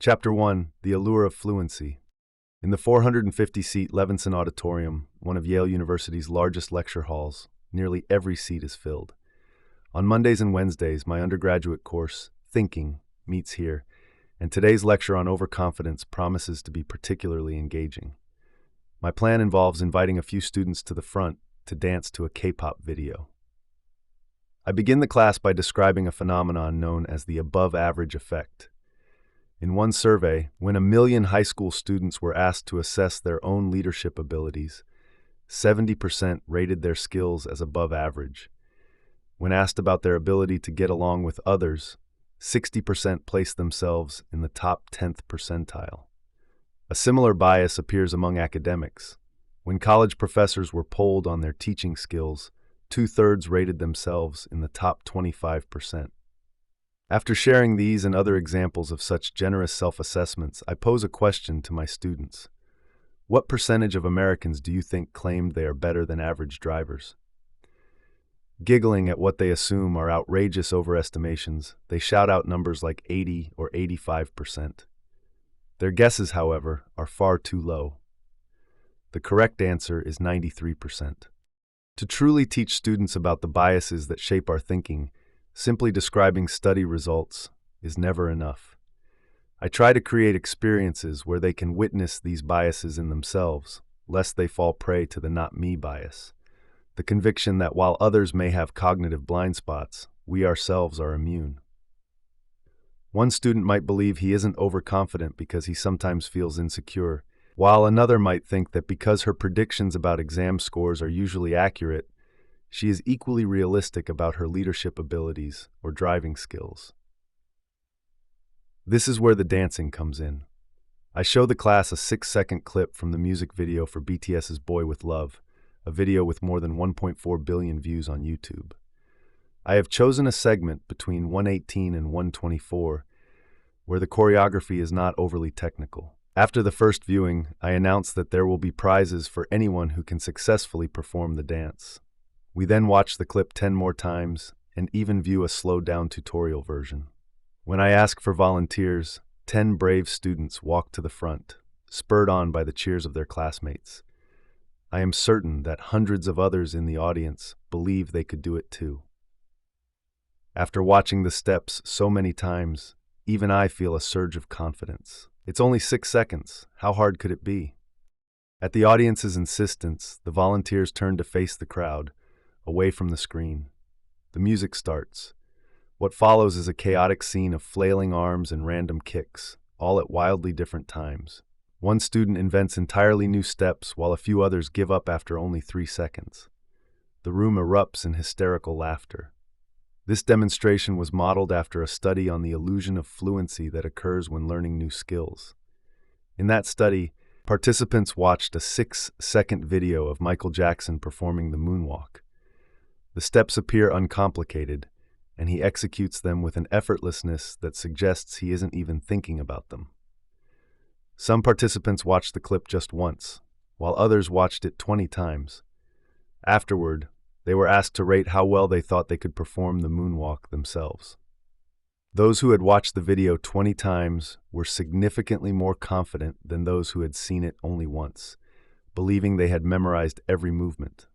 Chapter 1: The Allure of Fluency. In the 450-seat Levinson Auditorium, one of Yale University's largest lecture halls, nearly every seat is filled. On Mondays and Wednesdays, my undergraduate course, Thinking, meets here, and today's lecture on overconfidence promises to be particularly engaging. My plan involves inviting a few students to the front to dance to a K-pop video. I begin the class by describing a phenomenon known as the above-average effect. In one survey, when 1 million high school students were asked to assess their own leadership abilities, 70% rated their skills as above average. When asked about their ability to get along with others, 60% placed themselves in the top 10th percentile. A similar bias appears among academics. When college professors were polled on their teaching skills, 2/3 rated themselves in the top 25%. After sharing these and other examples of such generous self-assessments, I pose a question to my students. What percentage of Americans do you think claimed they are better than average drivers? Giggling at what they assume are outrageous overestimations, they shout out numbers like 80 or 85%. Their guesses, however, are far too low. The correct answer is 93%. To truly teach students about the biases that shape our thinking, simply describing study results is never enough. I try to create experiences where they can witness these biases in themselves, lest they fall prey to the not me bias, the conviction that while others may have cognitive blind spots, we ourselves are immune. One student might believe he isn't overconfident because he sometimes feels insecure, while another might think that because her predictions about exam scores are usually accurate, she is equally realistic about her leadership abilities or driving skills. This is where the dancing comes in. I show the class a 6-second clip from the music video for BTS's Boy With Love, a video with more than 1.4 billion views on YouTube. I have chosen a segment between 118 and 124, where the choreography is not overly technical. After the first viewing, I announce that there will be prizes for anyone who can successfully perform the dance. We then watch the clip 10 more times and even view a slowed-down tutorial version. When I ask for volunteers, 10 brave students walk to the front, spurred on by the cheers of their classmates. I am certain that hundreds of others in the audience believe they could do it too. After watching the steps so many times, even I feel a surge of confidence. It's only 6 seconds. How hard could it be? At the audience's insistence, the volunteers turn to face the crowd, away from the screen. The music starts. What follows is a chaotic scene of flailing arms and random kicks, all at wildly different times. One student invents entirely new steps while a few others give up after only 3 seconds. The room erupts in hysterical laughter. This demonstration was modeled after a study on the illusion of fluency that occurs when learning new skills. In that study, participants watched a 6-second video of Michael Jackson performing the moonwalk. The steps appear uncomplicated, and he executes them with an effortlessness that suggests he isn't even thinking about them. Some participants watched the clip just once, while others watched it 20 times. Afterward, they were asked to rate how well they thought they could perform the moonwalk themselves. Those who had watched the video 20 times were significantly more confident than those who had seen it only once, believing they had memorized every movement.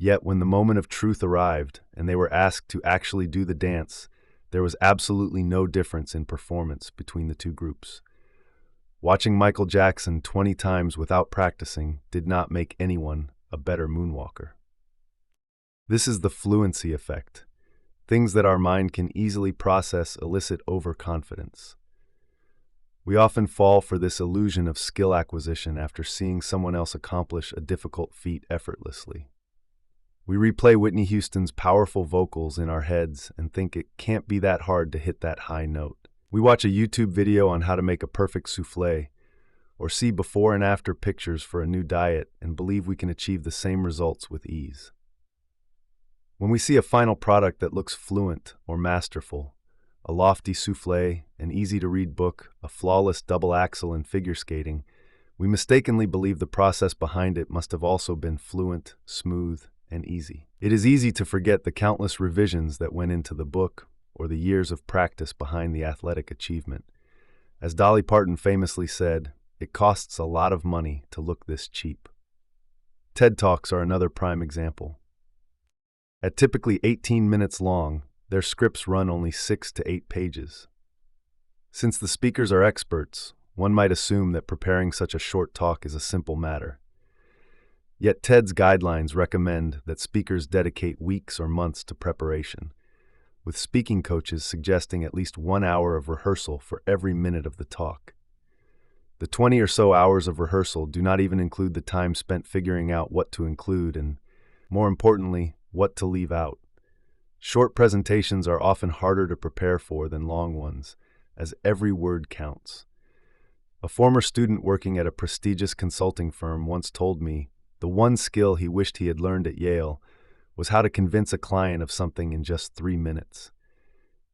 Yet when the moment of truth arrived and they were asked to actually do the dance, there was absolutely no difference in performance between the two groups. Watching Michael Jackson 20 times without practicing did not make anyone a better moonwalker. This is the fluency effect. Things that our mind can easily process elicit overconfidence. We often fall for this illusion of skill acquisition after seeing someone else accomplish a difficult feat effortlessly. We replay Whitney Houston's powerful vocals in our heads and think it can't be that hard to hit that high note. We watch a YouTube video on how to make a perfect soufflé, or see before and after pictures for a new diet and believe we can achieve the same results with ease. When we see a final product that looks fluent or masterful, a lofty soufflé, an easy-to-read book, a flawless double axel in figure skating, we mistakenly believe the process behind it must have also been fluent, smooth, and easy. It is easy to forget the countless revisions that went into the book or the years of practice behind the athletic achievement. As Dolly Parton famously said, it costs a lot of money to look this cheap. TED Talks are another prime example. At typically 18 minutes long, their scripts run only 6 to 8 pages. Since the speakers are experts, one might assume that preparing such a short talk is a simple matter. Yet TED's guidelines recommend that speakers dedicate weeks or months to preparation, with speaking coaches suggesting at least 1 hour of rehearsal for every minute of the talk. The 20 or so hours of rehearsal do not even include the time spent figuring out what to include and, more importantly, what to leave out. Short presentations are often harder to prepare for than long ones, as every word counts. A former student working at a prestigious consulting firm once told me the one skill he wished he had learned at Yale was how to convince a client of something in just 3 minutes.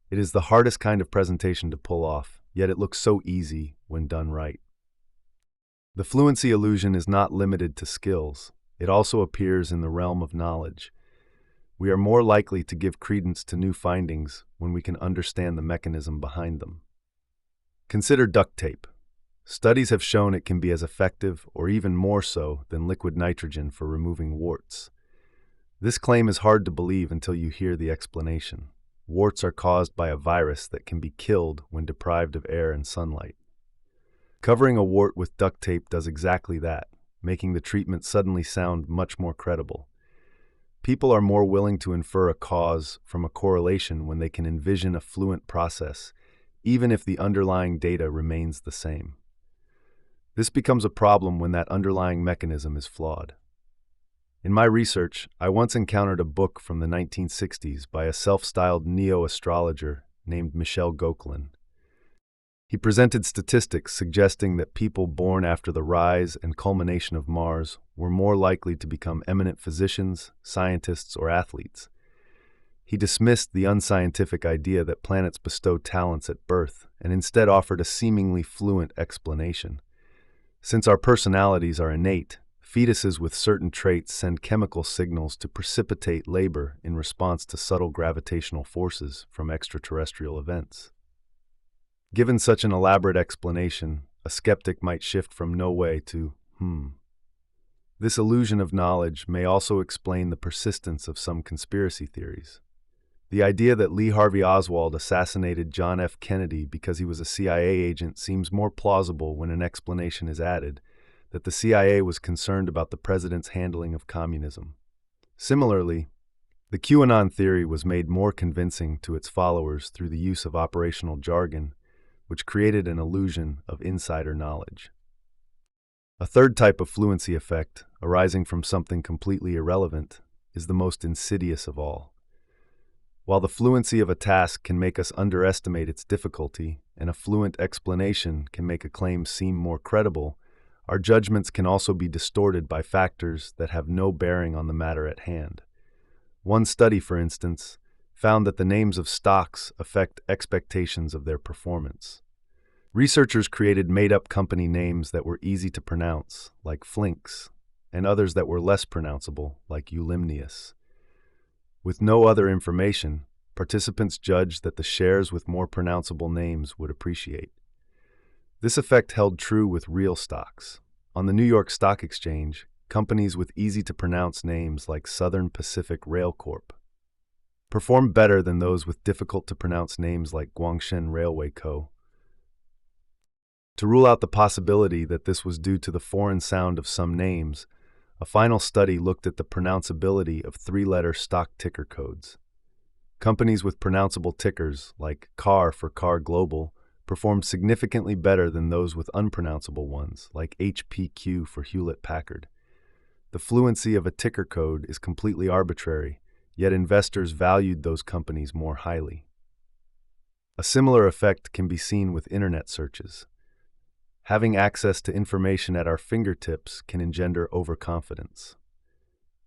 It is the hardest kind of presentation to pull off, yet it looks so easy when done right. The fluency illusion is not limited to skills. It also appears in the realm of knowledge. We are more likely to give credence to new findings when we can understand the mechanism behind them. Consider duct tape. Studies have shown it can be as effective, or even more so, than liquid nitrogen for removing warts. This claim is hard to believe until you hear the explanation. Warts are caused by a virus that can be killed when deprived of air and sunlight. Covering a wart with duct tape does exactly that, making the treatment suddenly sound much more credible. People are more willing to infer a cause from a correlation when they can envision a fluent process, even if the underlying data remains the same. This becomes a problem when that underlying mechanism is flawed. In my research, I once encountered a book from the 1960s by a self-styled neo-astrologer named Michel Gauquelin. He presented statistics suggesting that people born after the rise and culmination of Mars were more likely to become eminent physicians, scientists, or athletes. He dismissed the unscientific idea that planets bestow talents at birth and instead offered a seemingly fluent explanation. Since our personalities are innate, fetuses with certain traits send chemical signals to precipitate labor in response to subtle gravitational forces from extraterrestrial events. Given such an elaborate explanation, a skeptic might shift from no way to, This illusion of knowledge may also explain the persistence of some conspiracy theories. The idea that Lee Harvey Oswald assassinated John F. Kennedy because he was a CIA agent seems more plausible when an explanation is added that the CIA was concerned about the president's handling of communism. Similarly, the QAnon theory was made more convincing to its followers through the use of operational jargon, which created an illusion of insider knowledge. A third type of fluency effect, arising from something completely irrelevant, is the most insidious of all. While the fluency of a task can make us underestimate its difficulty, and a fluent explanation can make a claim seem more credible, our judgments can also be distorted by factors that have no bearing on the matter at hand. One study, for instance, found that the names of stocks affect expectations of their performance. Researchers created made-up company names that were easy to pronounce, like Flinks, and others that were less pronounceable, like Ulymnius. With no other information, participants judged that the shares with more pronounceable names would appreciate. This effect held true with real stocks. On the New York Stock Exchange, companies with easy-to-pronounce names like Southern Pacific Rail Corp. performed better than those with difficult-to-pronounce names like Guangshen Railway Co. To rule out the possibility that this was due to the foreign sound of some names, a final study looked at the pronounceability of three-letter stock ticker codes. Companies with pronounceable tickers, like CAR for Car Global, performed significantly better than those with unpronounceable ones, like HPQ for Hewlett-Packard. The fluency of a ticker code is completely arbitrary, yet investors valued those companies more highly. A similar effect can be seen with internet searches. Having access to information at our fingertips can engender overconfidence.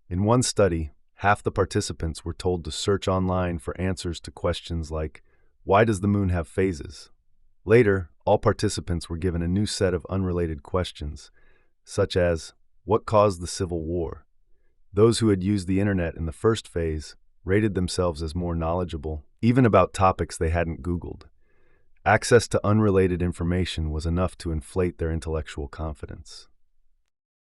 In one study, half the participants were told to search online for answers to questions like, "Why does the moon have phases?" Later, all participants were given a new set of unrelated questions, such as, "What caused the Civil War?" Those who had used the internet in the first phase rated themselves as more knowledgeable, even about topics they hadn't Googled. Access to unrelated information was enough to inflate their intellectual confidence.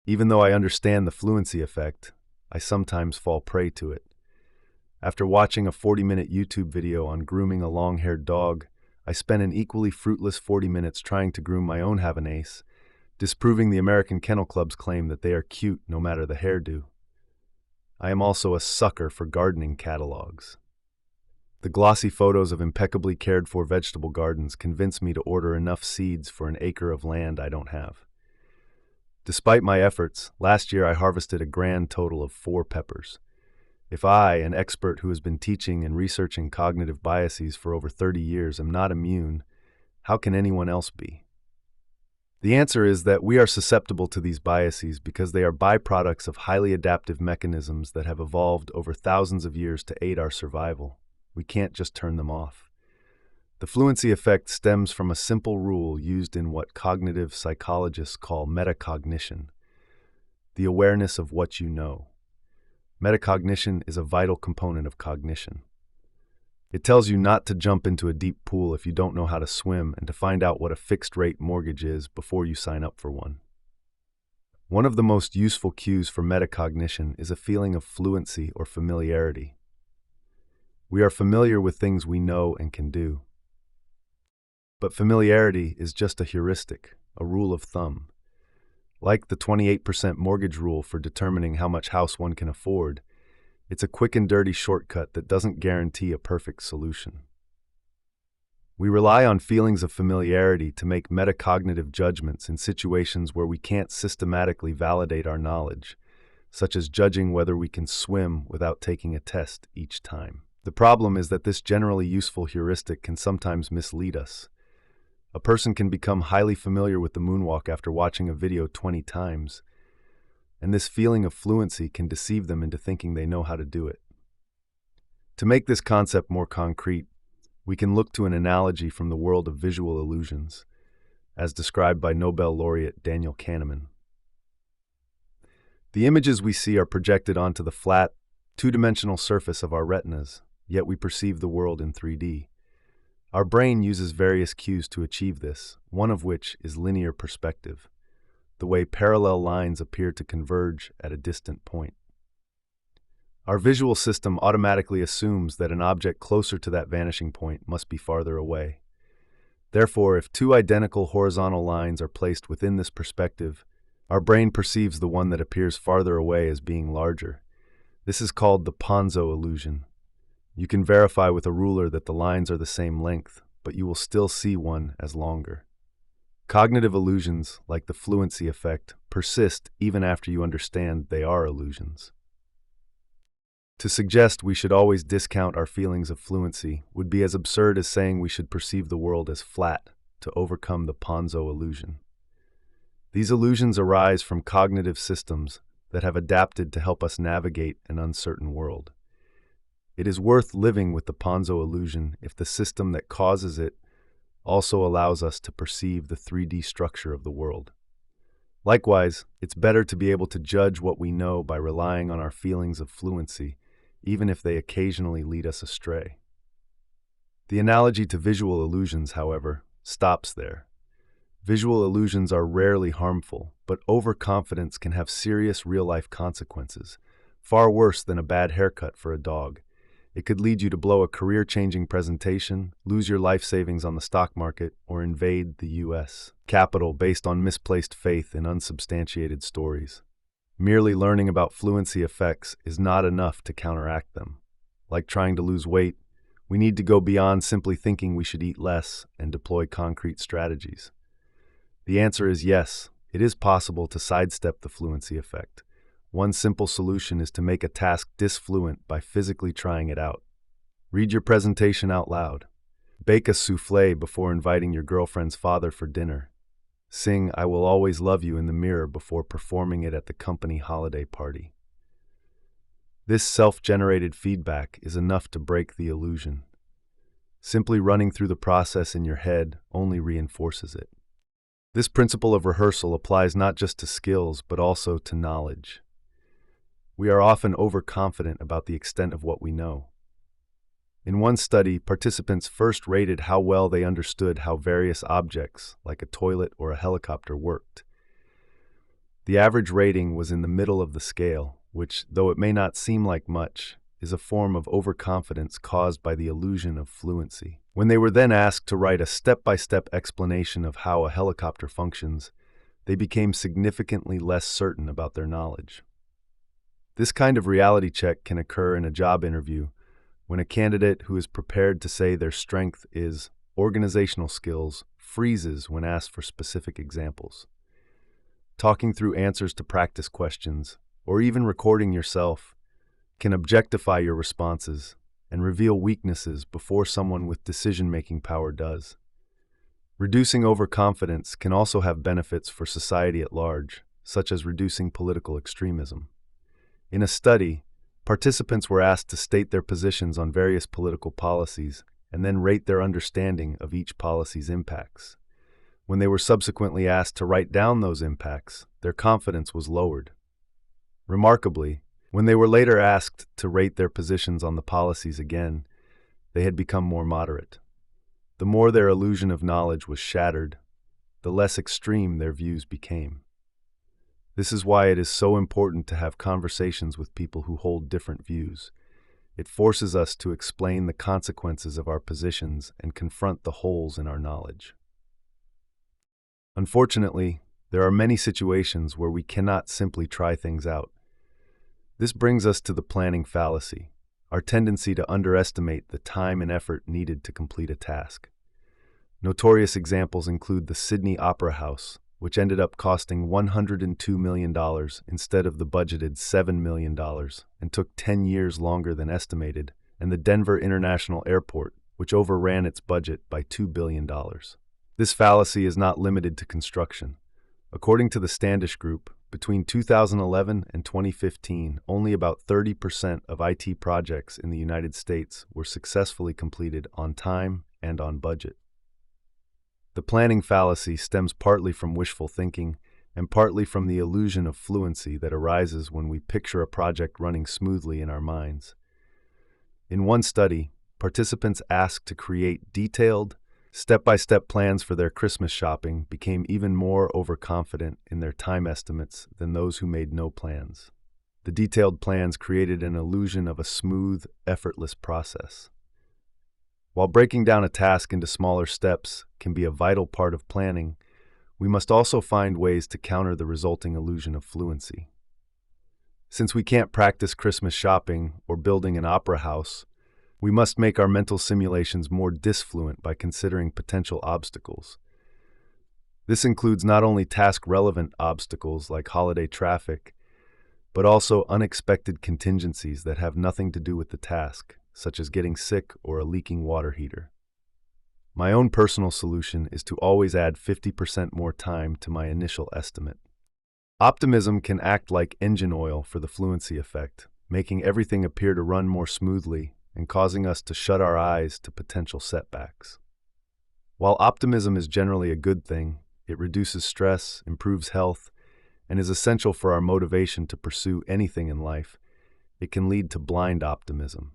Even though I understand the fluency effect, I sometimes fall prey to it. After watching a 40-minute YouTube video on grooming a long-haired dog, I spent an equally fruitless 40 minutes trying to groom my own Havanese, disproving the American Kennel Club's claim that they are cute no matter the hairdo. I am also a sucker for gardening catalogs. The glossy photos of impeccably cared-for vegetable gardens convince me to order enough seeds for an acre of land I don't have. Despite my efforts, last year I harvested a grand total of 4 peppers. If I, an expert who has been teaching and researching cognitive biases for over 30 years, am not immune, how can anyone else be? The answer is that we are susceptible to these biases because they are byproducts of highly adaptive mechanisms that have evolved over thousands of years to aid our survival. We can't just turn them off. The fluency effect stems from a simple rule used in what cognitive psychologists call metacognition, the awareness of what you know. Metacognition is a vital component of cognition. It tells you not to jump into a deep pool if you don't know how to swim and to find out what a fixed-rate mortgage is before you sign up for one. One of the most useful cues for metacognition is a feeling of fluency or familiarity. We are familiar with things we know and can do. But familiarity is just a heuristic, a rule of thumb. Like the 28% mortgage rule for determining how much house one can afford, it's a quick and dirty shortcut that doesn't guarantee a perfect solution. We rely on feelings of familiarity to make metacognitive judgments in situations where we can't systematically validate our knowledge, such as judging whether we can swim without taking a test each time. The problem is that this generally useful heuristic can sometimes mislead us. A person can become highly familiar with the moonwalk after watching a video 20 times, and this feeling of fluency can deceive them into thinking they know how to do it. To make this concept more concrete, we can look to an analogy from the world of visual illusions, as described by Nobel laureate Daniel Kahneman. The images we see are projected onto the flat, two-dimensional surface of our retinas, yet we perceive the world in 3D. Our brain uses various cues to achieve this, one of which is linear perspective, the way parallel lines appear to converge at a distant point. Our visual system automatically assumes that an object closer to that vanishing point must be farther away. Therefore, if 2 identical horizontal lines are placed within this perspective, our brain perceives the one that appears farther away as being larger. This is called the Ponzo illusion. You can verify with a ruler that the lines are the same length, but you will still see one as longer. Cognitive illusions, like the fluency effect, persist even after you understand they are illusions. To suggest we should always discount our feelings of fluency would be as absurd as saying we should perceive the world as flat to overcome the Ponzo illusion. These illusions arise from cognitive systems that have adapted to help us navigate an uncertain world. It is worth living with the Ponzo illusion if the system that causes it also allows us to perceive the 3D structure of the world. Likewise, it's better to be able to judge what we know by relying on our feelings of fluency, even if they occasionally lead us astray. The analogy to visual illusions, however, stops there. Visual illusions are rarely harmful, but overconfidence can have serious real-life consequences, far worse than a bad haircut for a dog. It could lead you to blow a career-changing presentation, lose your life savings on the stock market, or invade the U.S. Capitol based on misplaced faith in unsubstantiated stories. Merely learning about fluency effects is not enough to counteract them. Like trying to lose weight, we need to go beyond simply thinking we should eat less and deploy concrete strategies. The answer is yes, it is possible to sidestep the fluency effect. One simple solution is to make a task disfluent by physically trying it out. Read your presentation out loud. Bake a souffle before inviting your girlfriend's father for dinner. Sing "I Will Always Love You" in the mirror before performing it at the company holiday party. This self-generated feedback is enough to break the illusion. Simply running through the process in your head only reinforces it. This principle of rehearsal applies not just to skills, but also to knowledge. We are often overconfident about the extent of what we know. In one study, participants first rated how well they understood how various objects, like a toilet or a helicopter, worked. The average rating was in the middle of the scale, which, though it may not seem like much, is a form of overconfidence caused by the illusion of fluency. When they were then asked to write a step-by-step explanation of how a helicopter functions, they became significantly less certain about their knowledge. This kind of reality check can occur in a job interview when a candidate who is prepared to say their strength is organizational skills freezes when asked for specific examples. Talking through answers to practice questions, or even recording yourself, can objectify your responses and reveal weaknesses before someone with decision-making power does. Reducing overconfidence can also have benefits for society at large, such as reducing political extremism. In a study, participants were asked to state their positions on various political policies and then rate their understanding of each policy's impacts. When they were subsequently asked to write down those impacts, their confidence was lowered. Remarkably, when they were later asked to rate their positions on the policies again, they had become more moderate. The more their illusion of knowledge was shattered, the less extreme their views became. This is why it is so important to have conversations with people who hold different views. It forces us to explain the consequences of our positions and confront the holes in our knowledge. Unfortunately, there are many situations where we cannot simply try things out. This brings us to the planning fallacy, our tendency to underestimate the time and effort needed to complete a task. Notorious examples include the Sydney Opera House, which ended up costing $102 million instead of the budgeted $7 million and took 10 years longer than estimated, and the Denver International Airport, which overran its budget by $2 billion. This fallacy is not limited to construction. According to the Standish Group, between 2011 and 2015, only about 30% of IT projects in the United States were successfully completed on time and on budget. The planning fallacy stems partly from wishful thinking and partly from the illusion of fluency that arises when we picture a project running smoothly in our minds. In one study, participants asked to create detailed, step-by-step plans for their Christmas shopping became even more overconfident in their time estimates than those who made no plans. The detailed plans created an illusion of a smooth, effortless process. While breaking down a task into smaller steps can be a vital part of planning, we must also find ways to counter the resulting illusion of fluency. Since we can't practice Christmas shopping or building an opera house, we must make our mental simulations more disfluent by considering potential obstacles. This includes not only task-relevant obstacles like holiday traffic, but also unexpected contingencies that have nothing to do with the task, such as getting sick or a leaking water heater. My own personal solution is to always add 50% more time to my initial estimate. Optimism can act like engine oil for the fluency effect, making everything appear to run more smoothly and causing us to shut our eyes to potential setbacks. While optimism is generally a good thing, it reduces stress, improves health, and is essential for our motivation to pursue anything in life, it can lead to blind optimism.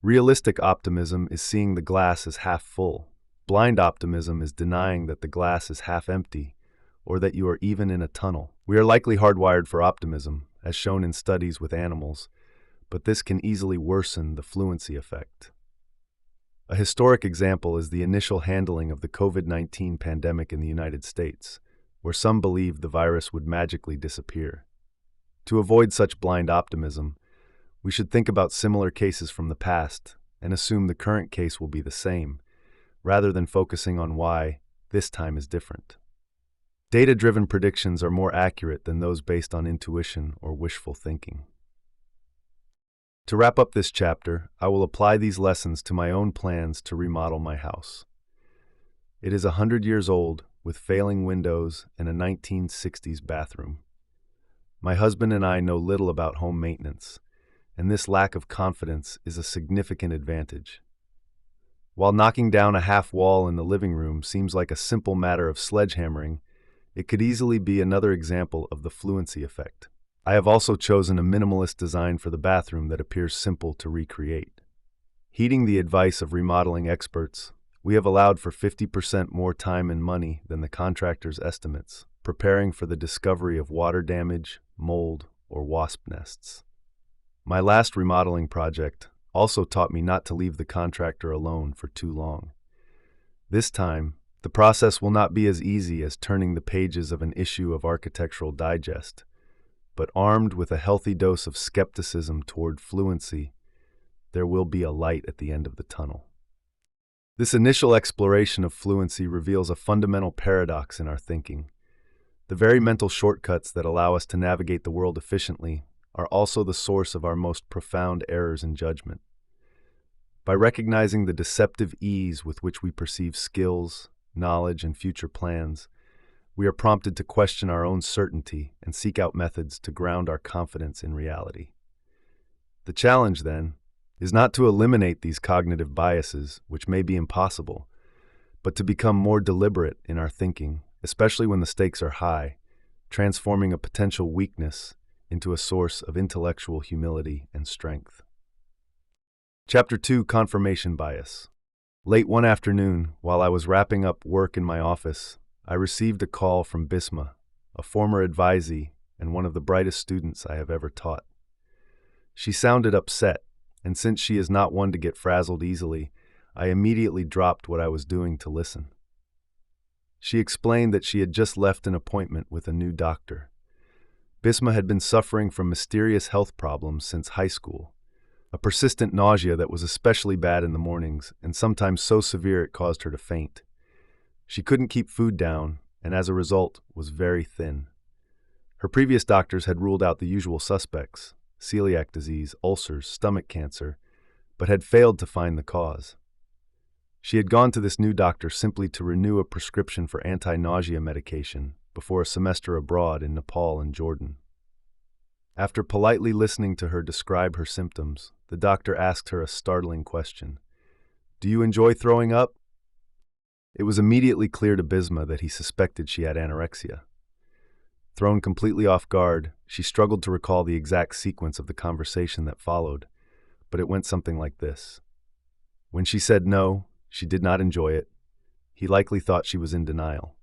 Realistic optimism is seeing the glass as half full. Blind optimism is denying that the glass is half empty, or that you are even in a tunnel. We are likely hardwired for optimism, as shown in studies with animals, but this can easily worsen the fluency effect. A historic example is the initial handling of the COVID-19 pandemic in the United States, where some believed the virus would magically disappear. To avoid such blind optimism, we should think about similar cases from the past and assume the current case will be the same, rather than focusing on why this time is different. Data-driven predictions are more accurate than those based on intuition or wishful thinking. To wrap up this chapter, I will apply these lessons to my own plans to remodel my house. It is 100 years old, with failing windows and a 1960s bathroom. My husband and I know little about home maintenance, and this lack of confidence is a significant advantage. While knocking down a half wall in the living room seems like a simple matter of sledgehammering, it could easily be another example of the fluency effect. I have also chosen a minimalist design for the bathroom that appears simple to recreate. Heeding the advice of remodeling experts, we have allowed for 50% more time and money than the contractor's estimates, preparing for the discovery of water damage, mold, or wasp nests. My last remodeling project also taught me not to leave the contractor alone for too long. This time, the process will not be as easy as turning the pages of an issue of Architectural Digest, but armed with a healthy dose of skepticism toward fluency, there will be a light at the end of the tunnel. This initial exploration of fluency reveals a fundamental paradox in our thinking. The very mental shortcuts that allow us to navigate the world efficiently are also the source of our most profound errors in judgment. By recognizing the deceptive ease with which we perceive skills, knowledge, and future plans, we are prompted to question our own certainty and seek out methods to ground our confidence in reality. The challenge, then, is not to eliminate these cognitive biases, which may be impossible, but to become more deliberate in our thinking, especially when the stakes are high, transforming a potential weakness into a source of intellectual humility and strength. Chapter 2: Confirmation Bias. Late one afternoon, while I was wrapping up work in my office, I received a call from Bisma, a former advisee and one of the brightest students I have ever taught. She sounded upset, and since she is not one to get frazzled easily, I immediately dropped what I was doing to listen. She explained that she had just left an appointment with a new doctor. Bisma had been suffering from mysterious health problems since high school, a persistent nausea that was especially bad in the mornings and sometimes so severe it caused her to faint. She couldn't keep food down and as a result was very thin. Her previous doctors had ruled out the usual suspects: celiac disease, ulcers, stomach cancer, but had failed to find the cause. She had gone to this new doctor simply to renew a prescription for anti-nausea medication before a semester abroad in Nepal and Jordan. After politely listening to her describe her symptoms, the doctor asked her a startling question. "Do you enjoy throwing up?" It was immediately clear to Bisma that he suspected she had anorexia. Thrown completely off guard, she struggled to recall the exact sequence of the conversation that followed, but it went something like this. When she said no, she did not enjoy it. He likely thought she was in denial.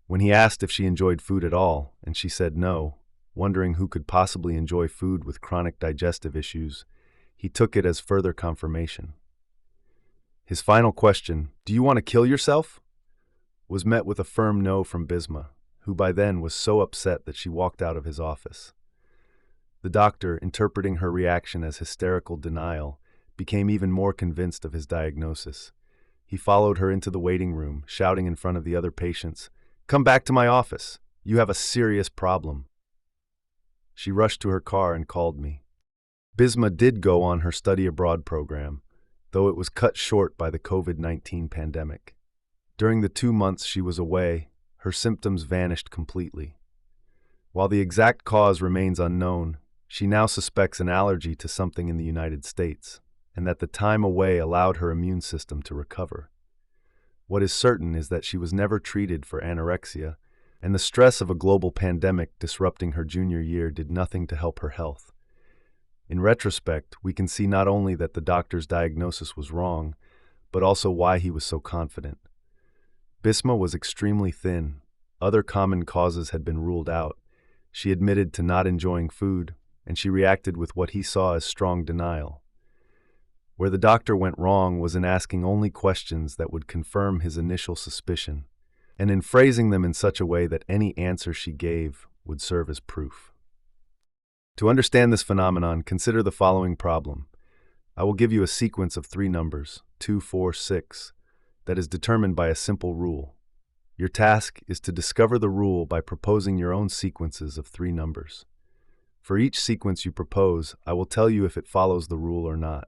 When he asked if she enjoyed food at all, and she said no, wondering who could possibly enjoy food with chronic digestive issues, he took it as further confirmation. His final question, "Do you want to kill yourself?" was met with a firm no from Bisma, who by then was so upset that she walked out of his office. The doctor, interpreting her reaction as hysterical denial, became even more convinced of his diagnosis. He followed her into the waiting room, shouting in front of the other patients, "Come back to my office. You have a serious problem." She rushed to her car and called me. Bisma did go on her study abroad program, though it was cut short by the COVID-19 pandemic. During the 2 months she was away, her symptoms vanished completely. While the exact cause remains unknown, she now suspects an allergy to something in the United States, and that the time away allowed her immune system to recover. What is certain is that she was never treated for anorexia, and the stress of a global pandemic disrupting her junior year did nothing to help her health. In retrospect, we can see not only that the doctor's diagnosis was wrong, but also why he was so confident. Bisma was extremely thin. Other common causes had been ruled out. She admitted to not enjoying food, and she reacted with what he saw as strong denial. Where the doctor went wrong was in asking only questions that would confirm his initial suspicion, and in phrasing them in such a way that any answer she gave would serve as proof. To understand this phenomenon, consider the following problem. I will give you a sequence of 3 numbers, 2, 4, 6, that is determined by a simple rule. Your task is to discover the rule by proposing your own sequences of 3 numbers. For each sequence you propose, I will tell you if it follows the rule or not.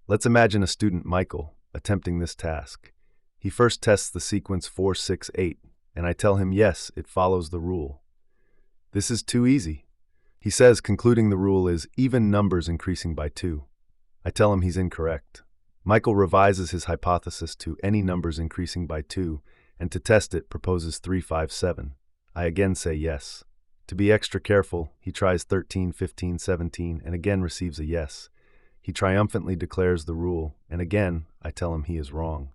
Let's imagine a student, Michael, attempting this task. He first tests the sequence 4, 6, 8, and I tell him yes, it follows the rule. This is too easy. He says, concluding the rule is even numbers increasing by 2. I tell him he's incorrect. Michael revises his hypothesis to any numbers increasing by 2, and to test it proposes 3, 5, 7. I again say yes. To be extra careful, he tries 13, 15, 17, and again receives a yes. He triumphantly declares the rule, and again, I tell him he is wrong.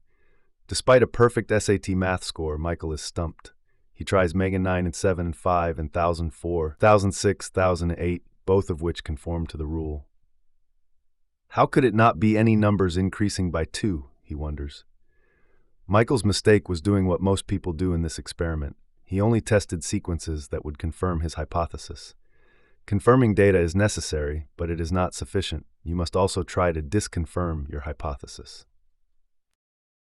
Despite a perfect SAT math score, Michael is stumped. He tries Mega 9 and 7 and 5 and 1004, 1006, 1008, both of which conform to the rule. How could it not be any numbers increasing by 2, he wonders. Michael's mistake was doing what most people do in this experiment. He only tested sequences that would confirm his hypothesis. Confirming data is necessary, but it is not sufficient. You must also try to disconfirm your hypothesis.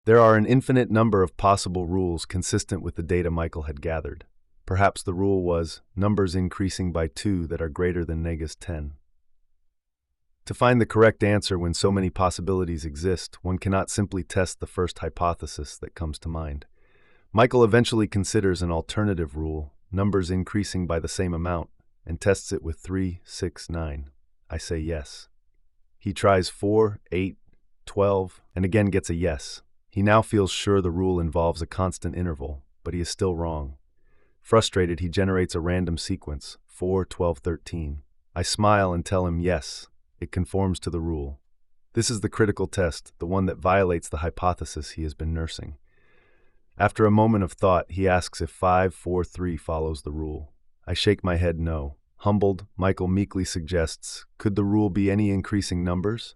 There are an infinite number of possible rules consistent with the data Michael had gathered. Perhaps the rule was numbers increasing by 2 that are greater than -10. To find the correct answer when so many possibilities exist, one cannot simply test the first hypothesis that comes to mind. Michael eventually considers an alternative rule, numbers increasing by the same amount, and tests it with 3, 6, 9. I say yes. He tries 4, 8, 12, and again gets a yes. He now feels sure the rule involves a constant interval, but he is still wrong. Frustrated, he generates a random sequence, 4, 12, 13. I smile and tell him yes, it conforms to the rule. This is the critical test, the one that violates the hypothesis he has been nursing. After a moment of thought, he asks if 5, 4, 3 follows the rule. I shake my head no. Humbled, Michael meekly suggests, could the rule be any increasing numbers?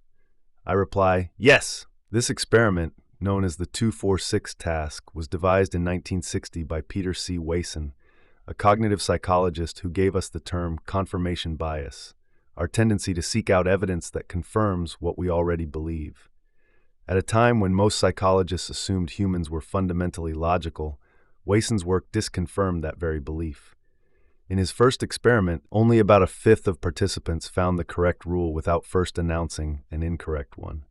I reply, yes! This experiment, known as the 2-4-6 task, was devised in 1960 by Peter C. Wason, a cognitive psychologist who gave us the term confirmation bias, our tendency to seek out evidence that confirms what we already believe. At a time when most psychologists assumed humans were fundamentally logical, Wason's work disconfirmed that very belief. In his first experiment, only about a fifth of participants found the correct rule without first announcing an incorrect one.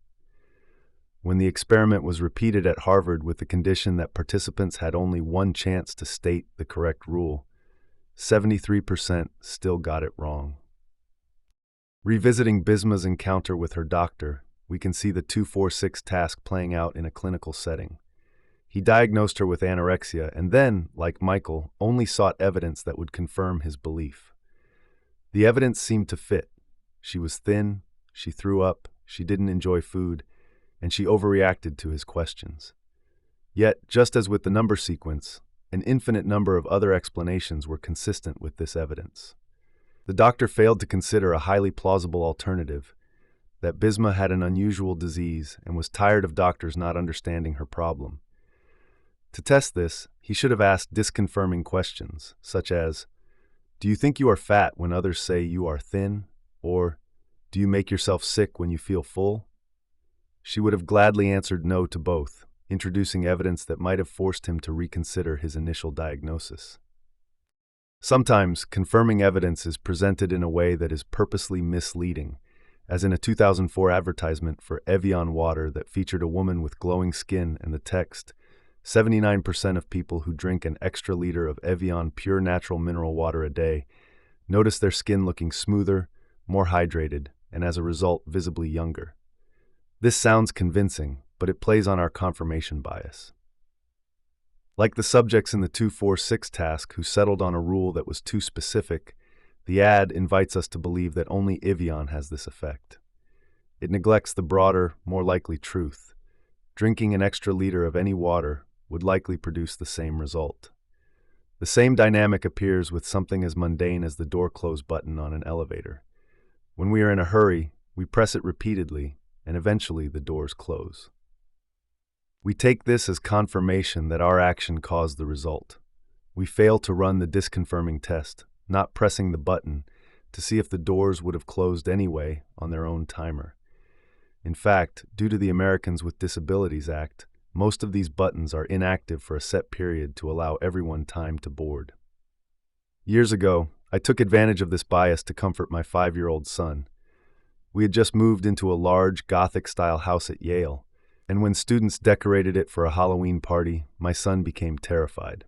When the experiment was repeated at Harvard with the condition that participants had only one chance to state the correct rule, 73% still got it wrong. Revisiting Bisma's encounter with her doctor, we can see the 2-4-6 task playing out in a clinical setting. He diagnosed her with anorexia and then, like Michael, only sought evidence that would confirm his belief. The evidence seemed to fit. She was thin, she threw up, she didn't enjoy food, and she overreacted to his questions. Yet, just as with the number sequence, an infinite number of other explanations were consistent with this evidence. The doctor failed to consider a highly plausible alternative, that Bisma had an unusual disease and was tired of doctors not understanding her problem. To test this, he should have asked disconfirming questions, such as, do you think you are fat when others say you are thin? Or, do you make yourself sick when you feel full? She would have gladly answered no to both, introducing evidence that might have forced him to reconsider his initial diagnosis. Sometimes, confirming evidence is presented in a way that is purposely misleading, as in a 2004 advertisement for Evian water that featured a woman with glowing skin and the text, 79% of people who drink an extra liter of Evian pure natural mineral water a day notice their skin looking smoother, more hydrated, and as a result, visibly younger. This sounds convincing, but it plays on our confirmation bias. Like the subjects in the 2-4-6 task who settled on a rule that was too specific, the ad invites us to believe that only Evian has this effect. It neglects the broader, more likely truth. Drinking an extra liter of any water would likely produce the same result. The same dynamic appears with something as mundane as the door close button on an elevator. When we are in a hurry, we press it repeatedly, and eventually the doors close. We take this as confirmation that our action caused the result. We fail to run the disconfirming test, not pressing the button, to see if the doors would have closed anyway on their own timer. In fact, due to the Americans with Disabilities Act, most of these buttons are inactive for a set period to allow everyone time to board. Years ago, I took advantage of this bias to comfort my 5-year-old son. We had just moved into a large Gothic-style house at Yale, and when students decorated it for a Halloween party, my son became terrified.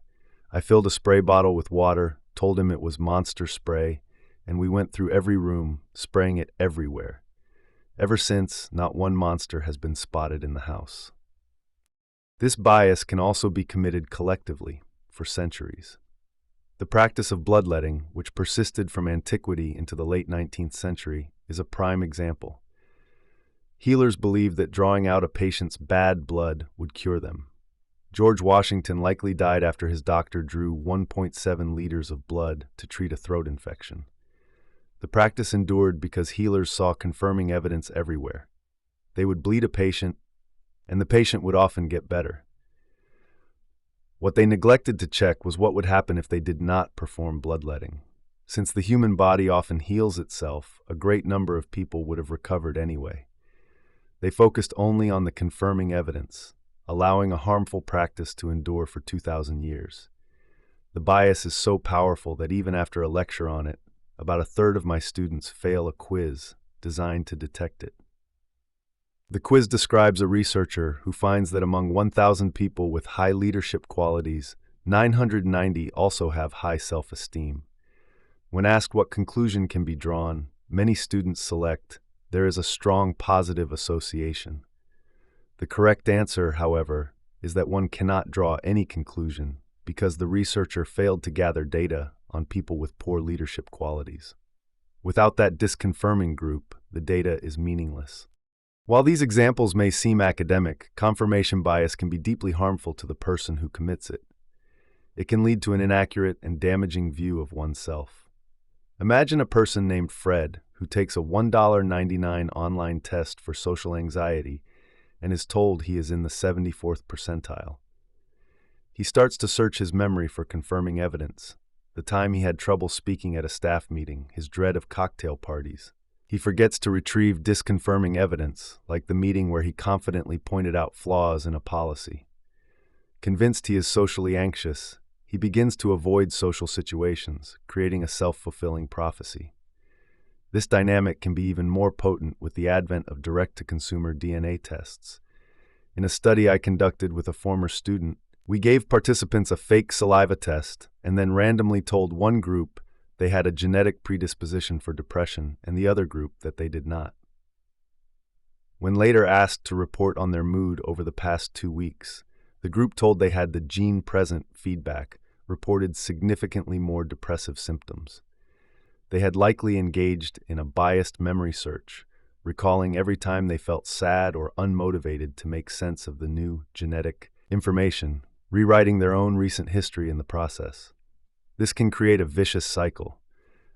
I filled a spray bottle with water, told him it was monster spray, and we went through every room, spraying it everywhere. Ever since, not one monster has been spotted in the house. This bias can also be committed collectively, for centuries. The practice of bloodletting, which persisted from antiquity into the late 19th century, is a prime example. Healers believed that drawing out a patient's bad blood would cure them. George Washington likely died after his doctor drew 1.7 liters of blood to treat a throat infection. The practice endured because healers saw confirming evidence everywhere. They would bleed a patient, and the patient would often get better. What they neglected to check was what would happen if they did not perform bloodletting. Since the human body often heals itself, a great number of people would have recovered anyway. They focused only on the confirming evidence, allowing a harmful practice to endure for 2,000 years. The bias is so powerful that even after a lecture on it, about a third of my students fail a quiz designed to detect it. The quiz describes a researcher who finds that among 1,000 people with high leadership qualities, 990 also have high self-esteem. When asked what conclusion can be drawn, many students select, there is a strong positive association. The correct answer, however, is that one cannot draw any conclusion because the researcher failed to gather data on people with poor leadership qualities. Without that disconfirming group, the data is meaningless. While these examples may seem academic, confirmation bias can be deeply harmful to the person who commits it. It can lead to an inaccurate and damaging view of oneself. Imagine a person named Fred who takes a $1.99 online test for social anxiety and is told he is in the 74th percentile. He starts to search his memory for confirming evidence. The time he had trouble speaking at a staff meeting, his dread of cocktail parties. He forgets to retrieve disconfirming evidence, like the meeting where he confidently pointed out flaws in a policy. Convinced he is socially anxious, he begins to avoid social situations, creating a self-fulfilling prophecy. This dynamic can be even more potent with the advent of direct-to-consumer DNA tests. In a study I conducted with a former student, we gave participants a fake saliva test and then randomly told one group they had a genetic predisposition for depression and the other group that they did not. When later asked to report on their mood over the past 2 weeks, the group told they had the gene-present feedback, reported significantly more depressive symptoms. They had likely engaged in a biased memory search, recalling every time they felt sad or unmotivated to make sense of the new genetic information, rewriting their own recent history in the process. This can create a vicious cycle.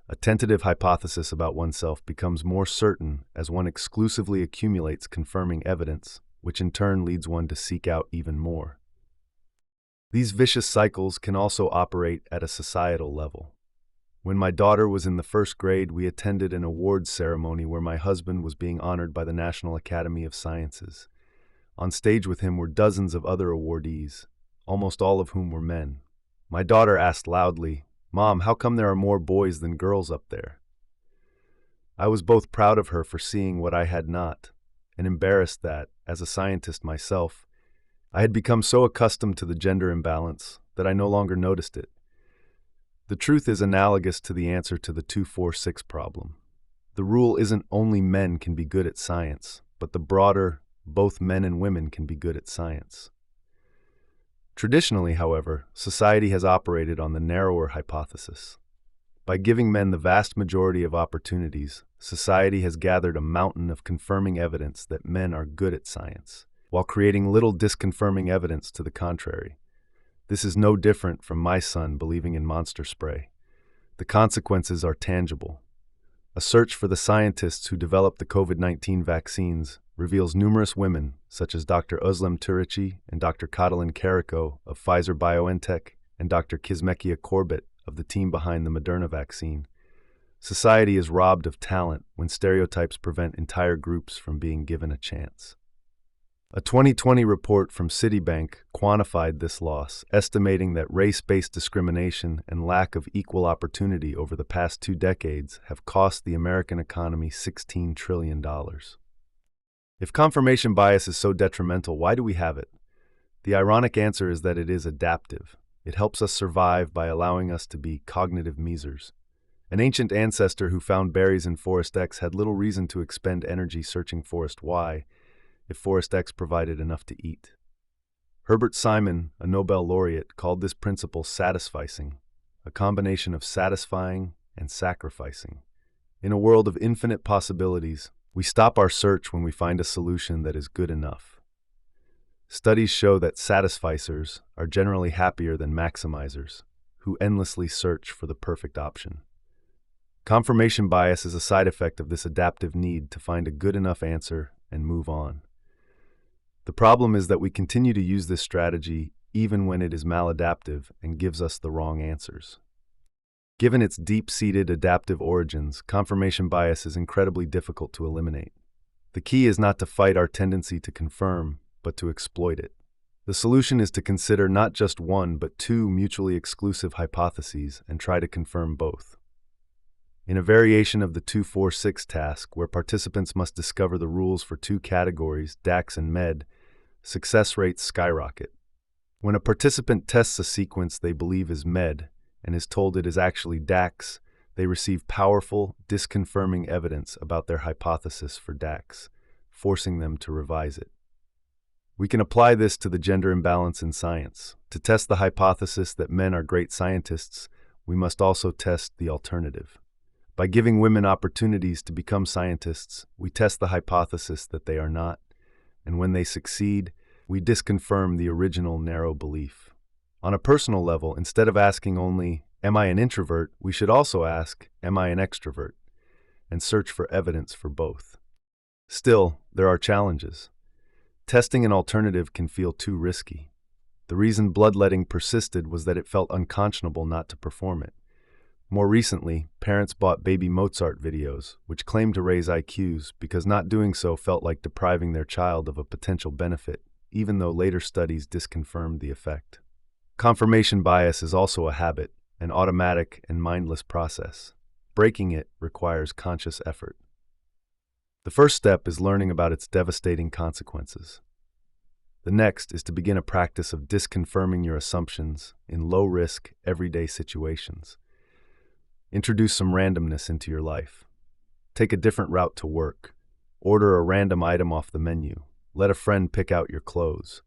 A tentative hypothesis about oneself becomes more certain as one exclusively accumulates confirming evidence, which in turn leads one to seek out even more. These vicious cycles can also operate at a societal level. When my daughter was in the first grade, we attended an awards ceremony where my husband was being honored by the National Academy of Sciences. On stage with him were dozens of other awardees, almost all of whom were men. My daughter asked loudly, "Mom, how come there are more boys than girls up there?" I was both proud of her for seeing what I had not, and embarrassed that, as a scientist myself, I had become so accustomed to the gender imbalance that I no longer noticed it. The truth is analogous to the answer to the 2-4-6 problem. The rule isn't only men can be good at science, but the broader, both men and women can be good at science. Traditionally, however, society has operated on the narrower hypothesis. By giving men the vast majority of opportunities, society has gathered a mountain of confirming evidence that men are good at science, while creating little disconfirming evidence to the contrary. This is no different from my son believing in monster spray. The consequences are tangible. A search for the scientists who developed the COVID-19 vaccines reveals numerous women, such as Dr. Özlem Türeci and Dr. Katalin Kariko of Pfizer-BioNTech and Dr. Kizzmekia Corbett of the team behind the Moderna vaccine. Society is robbed of talent when stereotypes prevent entire groups from being given a chance. A 2020 report from Citibank quantified this loss, estimating that race-based discrimination and lack of equal opportunity over the past 2 decades have cost the American economy $16 trillion. If confirmation bias is so detrimental, why do we have it? The ironic answer is that it is adaptive. It helps us survive by allowing us to be cognitive misers. An ancient ancestor who found berries in Forest X had little reason to expend energy searching Forest Y if Forest X provided enough to eat. Herbert Simon, a Nobel laureate, called this principle satisficing, a combination of satisfying and sacrificing. In a world of infinite possibilities, We stop our search when we find a solution that is good enough. Studies show that satisficers are generally happier than maximizers, who endlessly search for the perfect option. Confirmation bias is a side effect of this adaptive need to find a good enough answer and move on. The problem is that we continue to use this strategy even when it is maladaptive and gives us the wrong answers. Given its deep-seated adaptive origins, confirmation bias is incredibly difficult to eliminate. The key is not to fight our tendency to confirm, but to exploit it. The solution is to consider not just one but two mutually exclusive hypotheses and try to confirm both. In a variation of the 2-4-6 task, where participants must discover the rules for two categories, DAX and MED, success rates skyrocket. When a participant tests a sequence they believe is MED and is told it is actually DAX, they receive powerful, disconfirming evidence about their hypothesis for DAX, forcing them to revise it. We can apply this to the gender imbalance in science. To test the hypothesis that men are great scientists, we must also test the alternative. By giving women opportunities to become scientists, we test the hypothesis that they are not, and when they succeed, we disconfirm the original narrow belief. On a personal level, instead of asking only, "Am I an introvert?" we should also ask, "Am I an extrovert?" and search for evidence for both. Still, there are challenges. Testing an alternative can feel too risky. The reason bloodletting persisted was that it felt unconscionable not to perform it. More recently, parents bought baby Mozart videos, which claimed to raise IQs because not doing so felt like depriving their child of a potential benefit, even though later studies disconfirmed the effect. Confirmation bias is also a habit, an automatic and mindless process. Breaking it requires conscious effort. The first step is learning about its devastating consequences. The next is to begin a practice of disconfirming your assumptions in low-risk, everyday situations. Introduce some randomness into your life. Take a different route to work. Order a random item off the menu. Let a friend pick out your clothes.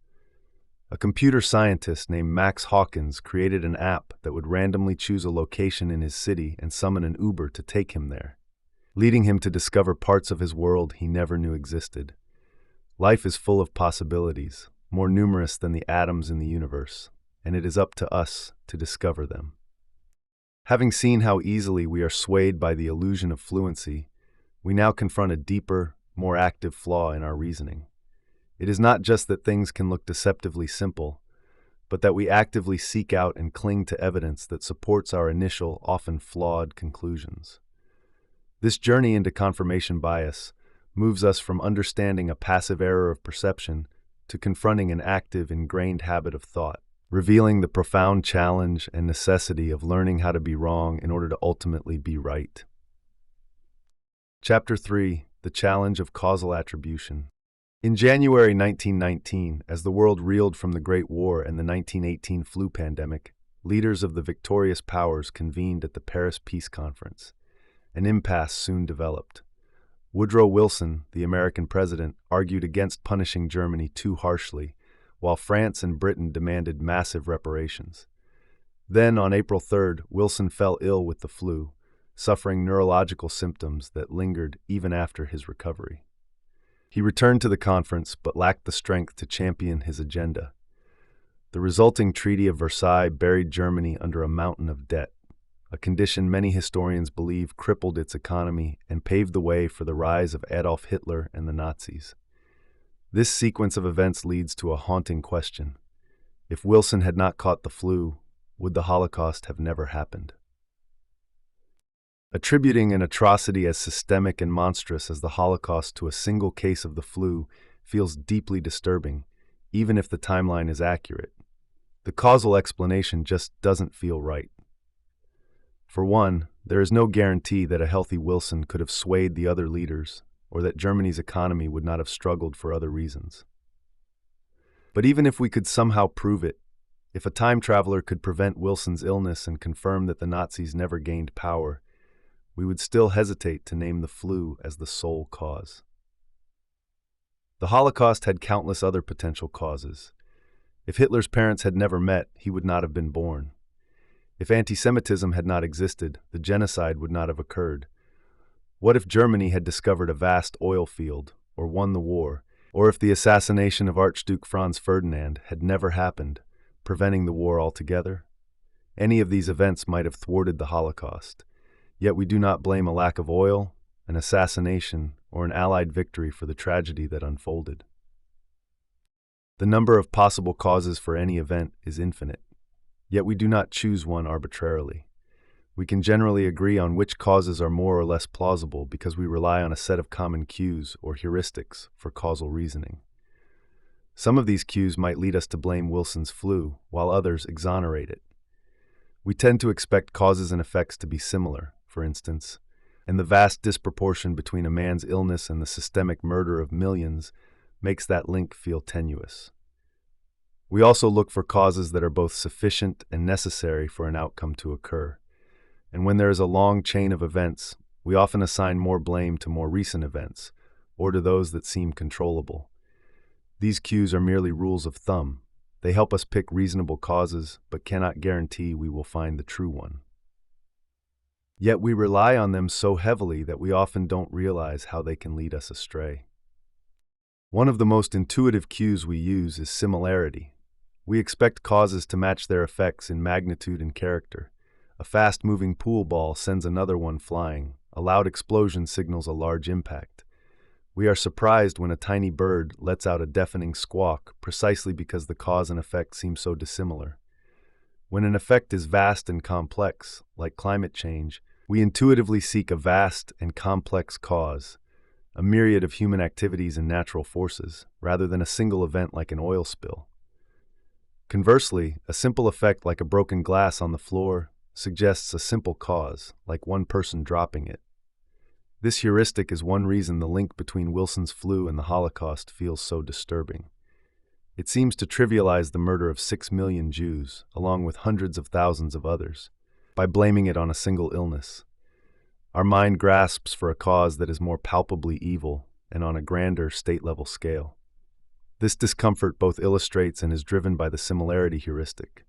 A computer scientist named Max Hawkins created an app that would randomly choose a location in his city and summon an Uber to take him there, leading him to discover parts of his world he never knew existed. Life is full of possibilities, more numerous than the atoms in the universe, and it is up to us to discover them. Having seen how easily we are swayed by the illusion of fluency, we now confront a deeper, more active flaw in our reasoning. It is not just that things can look deceptively simple, but that we actively seek out and cling to evidence that supports our initial, often flawed conclusions. This journey into confirmation bias moves us from understanding a passive error of perception to confronting an active, ingrained habit of thought, revealing the profound challenge and necessity of learning how to be wrong in order to ultimately be right. Chapter 3: The Challenge of Causal Attribution. In January 1919, as the world reeled from the Great War and the 1918 flu pandemic, leaders of the victorious powers convened at the Paris Peace Conference. An impasse soon developed. Woodrow Wilson, the American president, argued against punishing Germany too harshly, while France and Britain demanded massive reparations. Then, on April 3rd, Wilson fell ill with the flu, suffering neurological symptoms that lingered even after his recovery. He returned to the conference but lacked the strength to champion his agenda. The resulting Treaty of Versailles buried Germany under a mountain of debt, a condition many historians believe crippled its economy and paved the way for the rise of Adolf Hitler and the Nazis. This sequence of events leads to a haunting question. If Wilson had not caught the flu, would the Holocaust have never happened? Attributing an atrocity as systemic and monstrous as the Holocaust to a single case of the flu feels deeply disturbing, even if the timeline is accurate. The causal explanation just doesn't feel right. For one, there is no guarantee that a healthy Wilson could have swayed the other leaders, or that Germany's economy would not have struggled for other reasons. But even if we could somehow prove it, if a time traveler could prevent Wilson's illness and confirm that the Nazis never gained power, we would still hesitate to name the flu as the sole cause. The Holocaust had countless other potential causes. If Hitler's parents had never met, he would not have been born. If anti-Semitism had not existed, the genocide would not have occurred. What if Germany had discovered a vast oil field, or won the war, or if the assassination of Archduke Franz Ferdinand had never happened, preventing the war altogether? Any of these events might have thwarted the Holocaust, yet we do not blame a lack of oil, an assassination, or an Allied victory for the tragedy that unfolded. The number of possible causes for any event is infinite, yet we do not choose one arbitrarily. We can generally agree on which causes are more or less plausible because we rely on a set of common cues or heuristics for causal reasoning. Some of these cues might lead us to blame Wilson's flu, while others exonerate it. We tend to expect causes and effects to be similar, for instance, and the vast disproportion between a man's illness and the systemic murder of millions makes that link feel tenuous. We also look for causes that are both sufficient and necessary for an outcome to occur. And when there is a long chain of events, we often assign more blame to more recent events, or to those that seem controllable. These cues are merely rules of thumb. They help us pick reasonable causes, but cannot guarantee we will find the true one. Yet we rely on them so heavily that we often don't realize how they can lead us astray. One of the most intuitive cues we use is similarity. We expect causes to match their effects in magnitude and character. A fast-moving pool ball sends another one flying. A loud explosion signals a large impact. We are surprised when a tiny bird lets out a deafening squawk precisely because the cause and effect seem so dissimilar. When an effect is vast and complex, like climate change, we intuitively seek a vast and complex cause, a myriad of human activities and natural forces, rather than a single event like an oil spill. Conversely, a simple effect like a broken glass on the floor suggests a simple cause, like one person dropping it. This heuristic is one reason the link between Wilson's flu and the Holocaust feels so disturbing. It seems to trivialize the murder of 6 million Jews, along with hundreds of thousands of others, by blaming it on a single illness. Our mind grasps for a cause that is more palpably evil and on a grander state-level scale. This discomfort both illustrates and is driven by the similarity heuristic,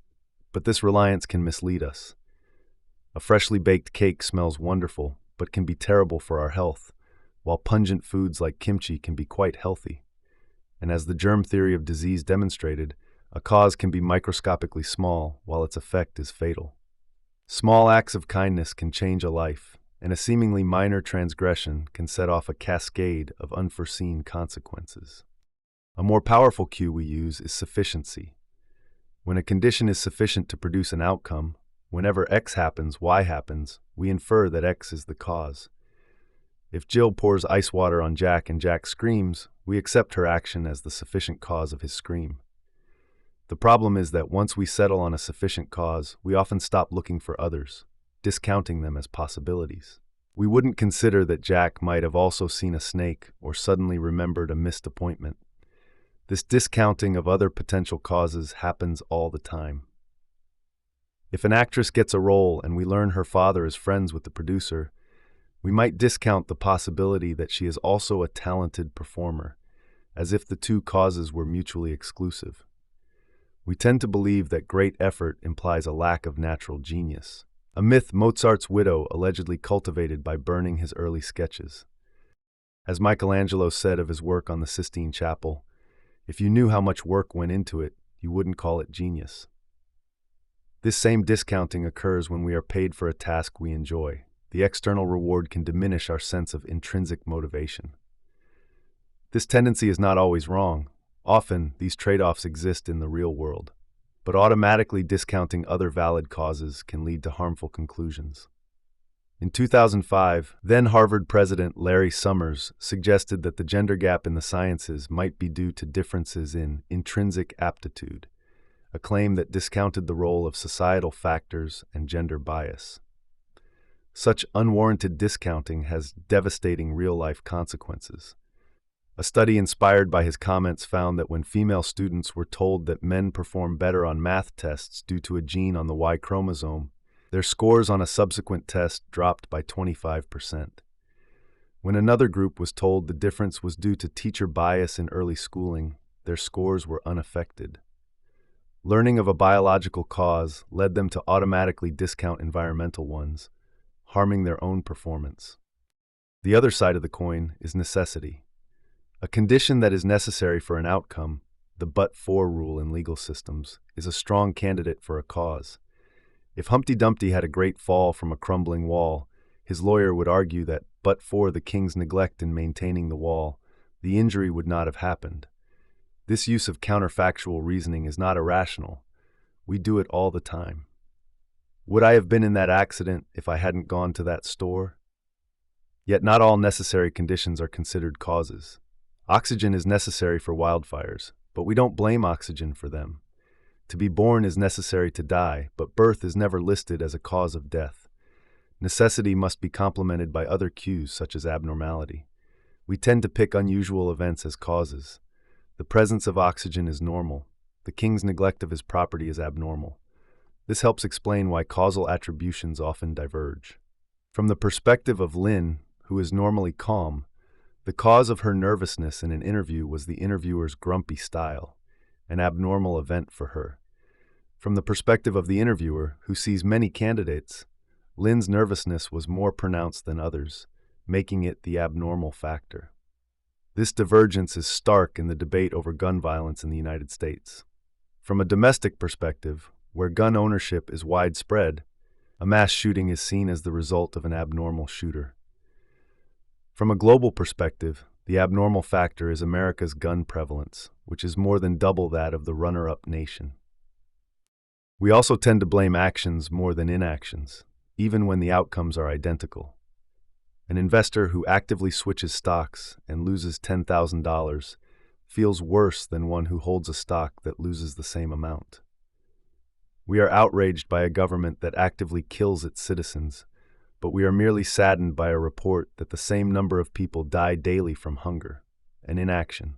but this reliance can mislead us. A freshly baked cake smells wonderful, but can be terrible for our health, while pungent foods like kimchi can be quite healthy. And as the germ theory of disease demonstrated, a cause can be microscopically small, while its effect is fatal. Small acts of kindness can change a life, and a seemingly minor transgression can set off a cascade of unforeseen consequences. A more powerful cue we use is sufficiency. When a condition is sufficient to produce an outcome, whenever X happens, Y happens, we infer that X is the cause. If Jill pours ice water on Jack and Jack screams, we accept her action as the sufficient cause of his scream. The problem is that once we settle on a sufficient cause, we often stop looking for others, discounting them as possibilities. We wouldn't consider that Jack might have also seen a snake or suddenly remembered a missed appointment. This discounting of other potential causes happens all the time. If an actress gets a role and we learn her father is friends with the producer, we might discount the possibility that she is also a talented performer, as if the two causes were mutually exclusive. We tend to believe that great effort implies a lack of natural genius, a myth Mozart's widow allegedly cultivated by burning his early sketches. As Michelangelo said of his work on the Sistine Chapel, if you knew how much work went into it, you wouldn't call it genius. This same discounting occurs when we are paid for a task we enjoy. The external reward can diminish our sense of intrinsic motivation. This tendency is not always wrong. Often, these trade-offs exist in the real world, but automatically discounting other valid causes can lead to harmful conclusions. In 2005, then Harvard President Larry Summers suggested that the gender gap in the sciences might be due to differences in intrinsic aptitude, a claim that discounted the role of societal factors and gender bias. Such unwarranted discounting has devastating real-life consequences. A study inspired by his comments found that when female students were told that men perform better on math tests due to a gene on the Y chromosome, their scores on a subsequent test dropped by 25%. When another group was told the difference was due to teacher bias in early schooling, their scores were unaffected. Learning of a biological cause led them to automatically discount environmental ones, harming their own performance. The other side of the coin is necessity. A condition that is necessary for an outcome, the but-for rule in legal systems, is a strong candidate for a cause. If Humpty Dumpty had a great fall from a crumbling wall, his lawyer would argue that, but for the king's neglect in maintaining the wall, the injury would not have happened. This use of counterfactual reasoning is not irrational. We do it all the time. Would I have been in that accident if I hadn't gone to that store? Yet not all necessary conditions are considered causes. Oxygen is necessary for wildfires, but we don't blame oxygen for them. To be born is necessary to die, but birth is never listed as a cause of death. Necessity must be complemented by other cues such as abnormality. We tend to pick unusual events as causes. The presence of oxygen is normal. The king's neglect of his property is abnormal. This helps explain why causal attributions often diverge. From the perspective of Lynn, who is normally calm, the cause of her nervousness in an interview was the interviewer's grumpy style, an abnormal event for her. From the perspective of the interviewer, who sees many candidates, Lynn's nervousness was more pronounced than others, making it the abnormal factor. This divergence is stark in the debate over gun violence in the United States. From a domestic perspective, where gun ownership is widespread, a mass shooting is seen as the result of an abnormal shooter. From a global perspective, the abnormal factor is America's gun prevalence, which is more than double that of the runner-up nation. We also tend to blame actions more than inactions, even when the outcomes are identical. An investor who actively switches stocks and loses $10,000 feels worse than one who holds a stock that loses the same amount. We are outraged by a government that actively kills its citizens, but we are merely saddened by a report that the same number of people die daily from hunger and inaction.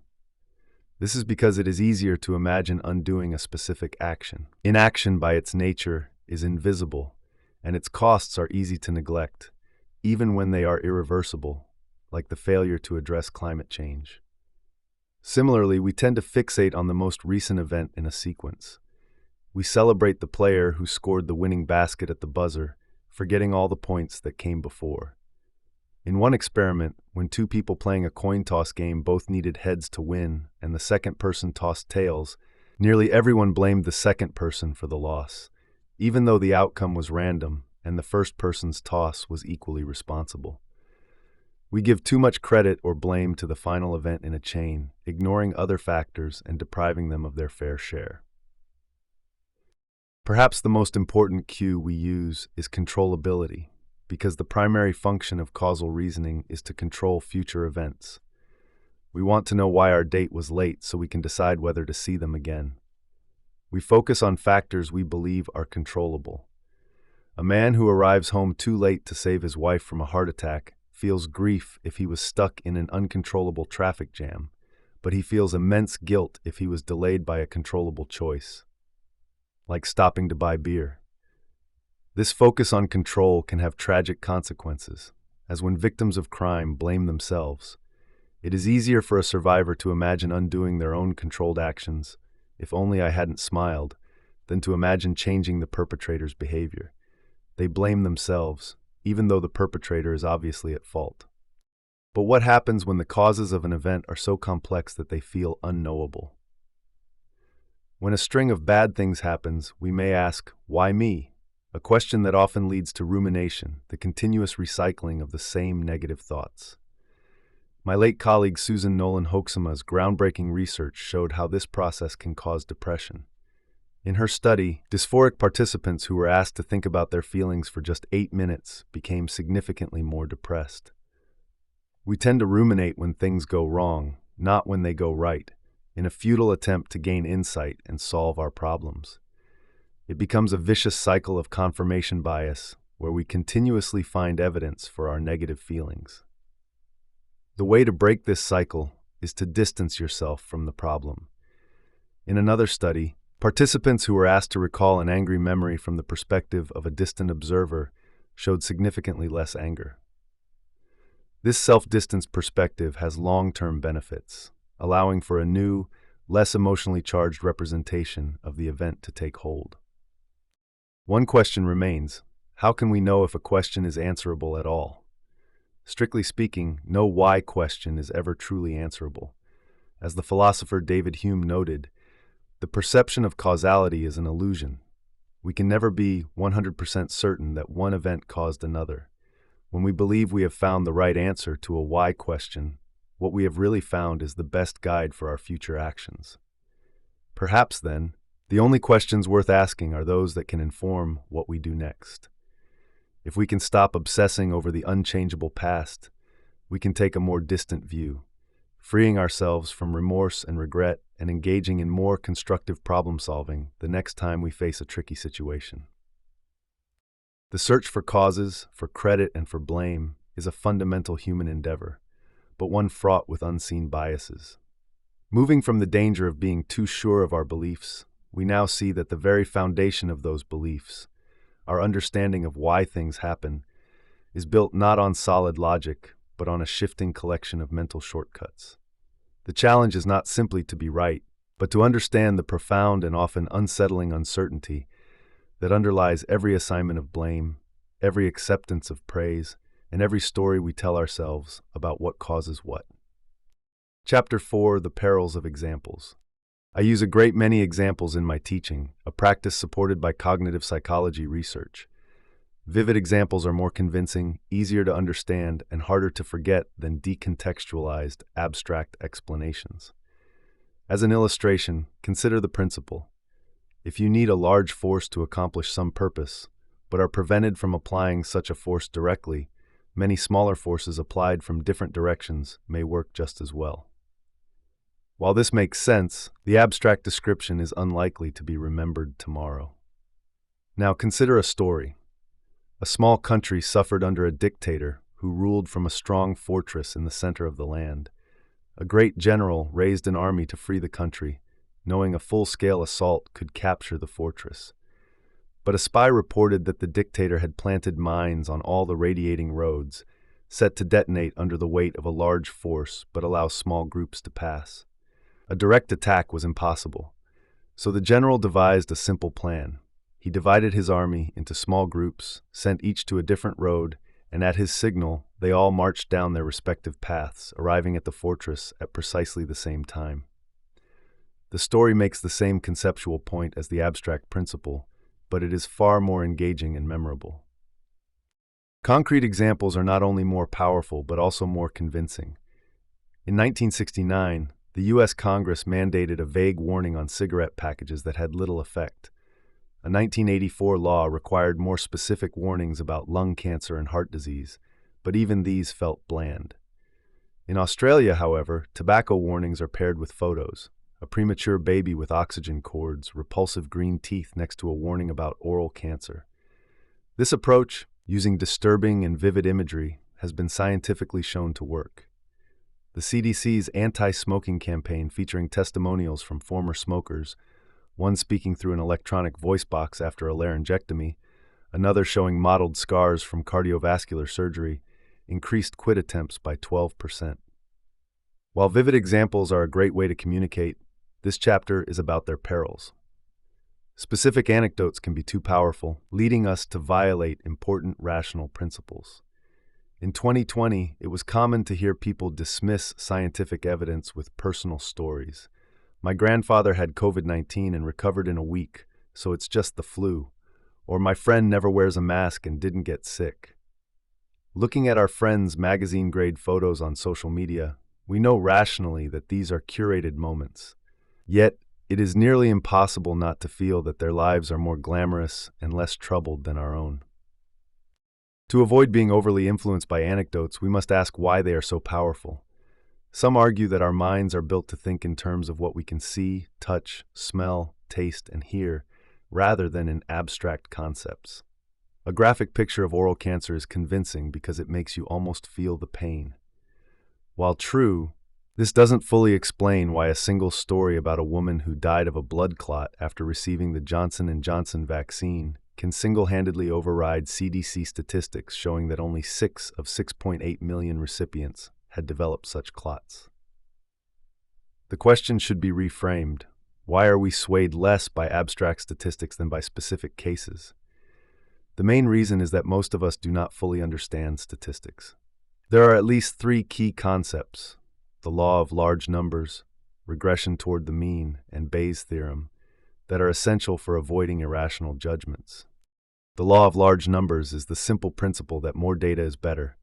This is because it is easier to imagine undoing a specific action. Inaction, by its nature, is invisible, and its costs are easy to neglect, even when they are irreversible, like the failure to address climate change. Similarly, we tend to fixate on the most recent event in a sequence. We celebrate the player who scored the winning basket at the buzzer, forgetting all the points that came before. In one experiment, when two people playing a coin toss game both needed heads to win and the second person tossed tails, nearly everyone blamed the second person for the loss, even though the outcome was random and the first person's toss was equally responsible. We give too much credit or blame to the final event in a chain, ignoring other factors and depriving them of their fair share. Perhaps the most important cue we use is controllability, because the primary function of causal reasoning is to control future events. We want to know why our date was late so we can decide whether to see them again. We focus on factors we believe are controllable. A man who arrives home too late to save his wife from a heart attack feels grief if he was stuck in an uncontrollable traffic jam, but he feels immense guilt if he was delayed by a controllable choice, like stopping to buy beer. This focus on control can have tragic consequences, as when victims of crime blame themselves. It is easier for a survivor to imagine undoing their own controlled actions, if only I hadn't smiled, than to imagine changing the perpetrator's behavior. They blame themselves, even though the perpetrator is obviously at fault. But what happens when the causes of an event are so complex that they feel unknowable? When a string of bad things happens, we may ask, "Why me?" A question that often leads to rumination, the continuous recycling of the same negative thoughts. My late colleague Susan Nolan-Hoeksema's groundbreaking research showed how this process can cause depression. In her study, dysphoric participants who were asked to think about their feelings for just 8 minutes became significantly more depressed. We tend to ruminate when things go wrong, not when they go right, in a futile attempt to gain insight and solve our problems. It becomes a vicious cycle of confirmation bias, where we continuously find evidence for our negative feelings. The way to break this cycle is to distance yourself from the problem. In another study, participants who were asked to recall an angry memory from the perspective of a distant observer showed significantly less anger. This self-distanced perspective has long-term benefits, allowing for a new, less emotionally charged representation of the event to take hold. One question remains: how can we know if a question is answerable at all? Strictly speaking, no why question is ever truly answerable. As the philosopher David Hume noted, the perception of causality is an illusion. We can never be 100% certain that one event caused another. When we believe we have found the right answer to a why question, what we have really found is the best guide for our future actions. Perhaps, then, the only questions worth asking are those that can inform what we do next. If we can stop obsessing over the unchangeable past, we can take a more distant view, freeing ourselves from remorse and regret and engaging in more constructive problem-solving the next time we face a tricky situation. The search for causes, for credit, and for blame is a fundamental human endeavor, but one fraught with unseen biases. Moving from the danger of being too sure of our beliefs, we now see that the very foundation of those beliefs, our understanding of why things happen, is built not on solid logic, but on a shifting collection of mental shortcuts. The challenge is not simply to be right, but to understand the profound and often unsettling uncertainty that underlies every assignment of blame, every acceptance of praise, and every story we tell ourselves about what causes what. Chapter 4: The Perils of Examples. I use a great many examples in my teaching, a practice supported by cognitive psychology research. Vivid examples are more convincing, easier to understand, and harder to forget than decontextualized, abstract explanations. As an illustration, consider the principle. If you need a large force to accomplish some purpose, but are prevented from applying such a force directly, many smaller forces applied from different directions may work just as well. While this makes sense, the abstract description is unlikely to be remembered tomorrow. Now consider a story. A small country suffered under a dictator who ruled from a strong fortress in the center of the land. A great general raised an army to free the country, knowing a full-scale assault could capture the fortress. But a spy reported that the dictator had planted mines on all the radiating roads, set to detonate under the weight of a large force but allow small groups to pass. A direct attack was impossible, so the general devised a simple plan. He divided his army into small groups, sent each to a different road, and at his signal, they all marched down their respective paths, arriving at the fortress at precisely the same time. The story makes the same conceptual point as the abstract principle, but it is far more engaging and memorable. Concrete examples are not only more powerful, but also more convincing. In 1969, the U.S. Congress mandated a vague warning on cigarette packages that had little effect. A 1984 law required more specific warnings about lung cancer and heart disease, but even these felt bland. In Australia, however, tobacco warnings are paired with photos. A premature baby with oxygen cords, repulsive green teeth next to a warning about oral cancer. This approach, using disturbing and vivid imagery, has been scientifically shown to work. The CDC's anti-smoking campaign, featuring testimonials from former smokers, one speaking through an electronic voice box after a laryngectomy, another showing mottled scars from cardiovascular surgery, increased quit attempts by 12%. While vivid examples are a great way to communicate, this chapter is about their perils. Specific anecdotes can be too powerful, leading us to violate important rational principles. In 2020, it was common to hear people dismiss scientific evidence with personal stories. My grandfather had COVID-19 and recovered in a week, so it's just the flu. Or my friend never wears a mask and didn't get sick. Looking at our friends' magazine-grade photos on social media, we know rationally that these are curated moments. Yet, it is nearly impossible not to feel that their lives are more glamorous and less troubled than our own. To avoid being overly influenced by anecdotes, we must ask why they are so powerful. Some argue that our minds are built to think in terms of what we can see, touch, smell, taste, and hear, rather than in abstract concepts. A graphic picture of oral cancer is convincing because it makes you almost feel the pain. While true, this doesn't fully explain why a single story about a woman who died of a blood clot after receiving the Johnson & Johnson vaccine can single-handedly override CDC statistics showing that only 6 of 6.8 million recipients had developed such clots. The question should be reframed. Why are we swayed less by abstract statistics than by specific cases? The main reason is that most of us do not fully understand statistics. There are at least three key concepts: the law of large numbers, regression toward the mean, and Bayes' theorem, that are essential for avoiding irrational judgments. The law of large numbers is the simple principle that more data is better.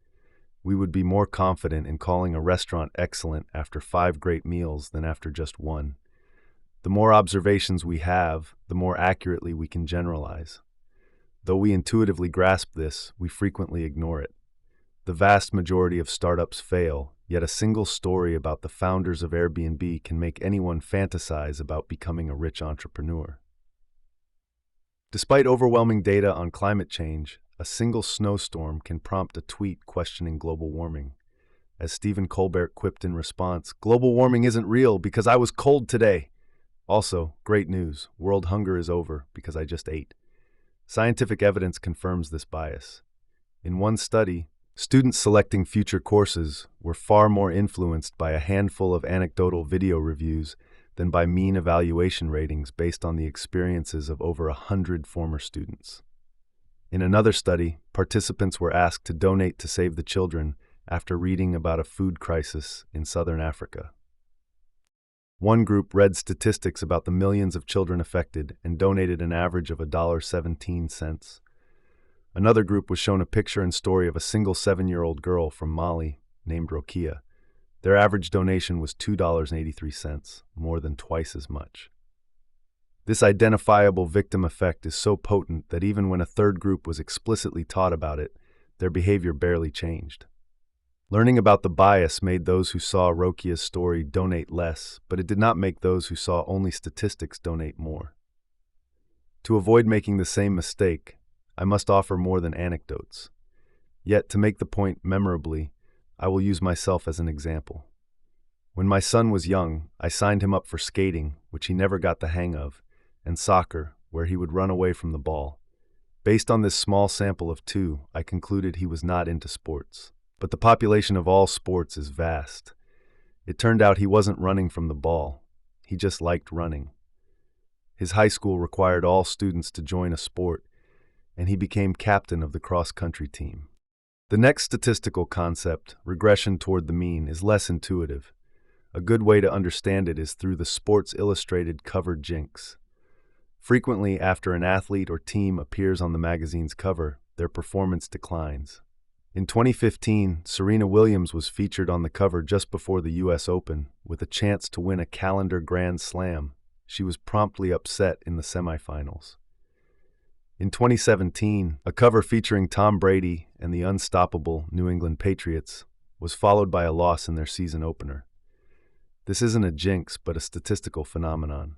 We would be more confident in calling a restaurant excellent after 5 great meals than after just one. The more observations we have, the more accurately we can generalize. Though we intuitively grasp this, we frequently ignore it. The vast majority of startups fail, yet a single story about the founders of Airbnb can make anyone fantasize about becoming a rich entrepreneur. Despite overwhelming data on climate change, a single snowstorm can prompt a tweet questioning global warming. As Stephen Colbert quipped in response, "Global warming isn't real because I was cold today." Also, great news, world hunger is over because I just ate. Scientific evidence confirms this bias. In one study, students selecting future courses were far more influenced by a handful of anecdotal video reviews than by mean evaluation ratings based on the experiences of over 100 former students. In another study, participants were asked to donate to save the children after reading about a food crisis in southern Africa. One group read statistics about the millions of children affected and donated an average of $1.17. Another group was shown a picture and story of a single 7-year-old girl from Mali named Rokia. Their average donation was $2.83, more than twice as much. This identifiable victim effect is so potent that even when a third group was explicitly taught about it, their behavior barely changed. Learning about the bias made those who saw Rokia's story donate less, but it did not make those who saw only statistics donate more. To avoid making the same mistake, I must offer more than anecdotes. Yet, to make the point memorably, I will use myself as an example. When my son was young, I signed him up for skating, which he never got the hang of, and soccer, where he would run away from the ball. Based on this small sample of 2, I concluded he was not into sports. But the population of all sports is vast. It turned out he wasn't running from the ball. He just liked running. His high school required all students to join a sport, and he became captain of the cross-country team. The next statistical concept, regression toward the mean, is less intuitive. A good way to understand it is through the Sports Illustrated cover jinx. Frequently, after an athlete or team appears on the magazine's cover, their performance declines. In 2015, Serena Williams was featured on the cover just before the US Open, with a chance to win a calendar Grand Slam. She was promptly upset in the semifinals. In 2017, a cover featuring Tom Brady and the unstoppable New England Patriots was followed by a loss in their season opener. This isn't a jinx, but a statistical phenomenon.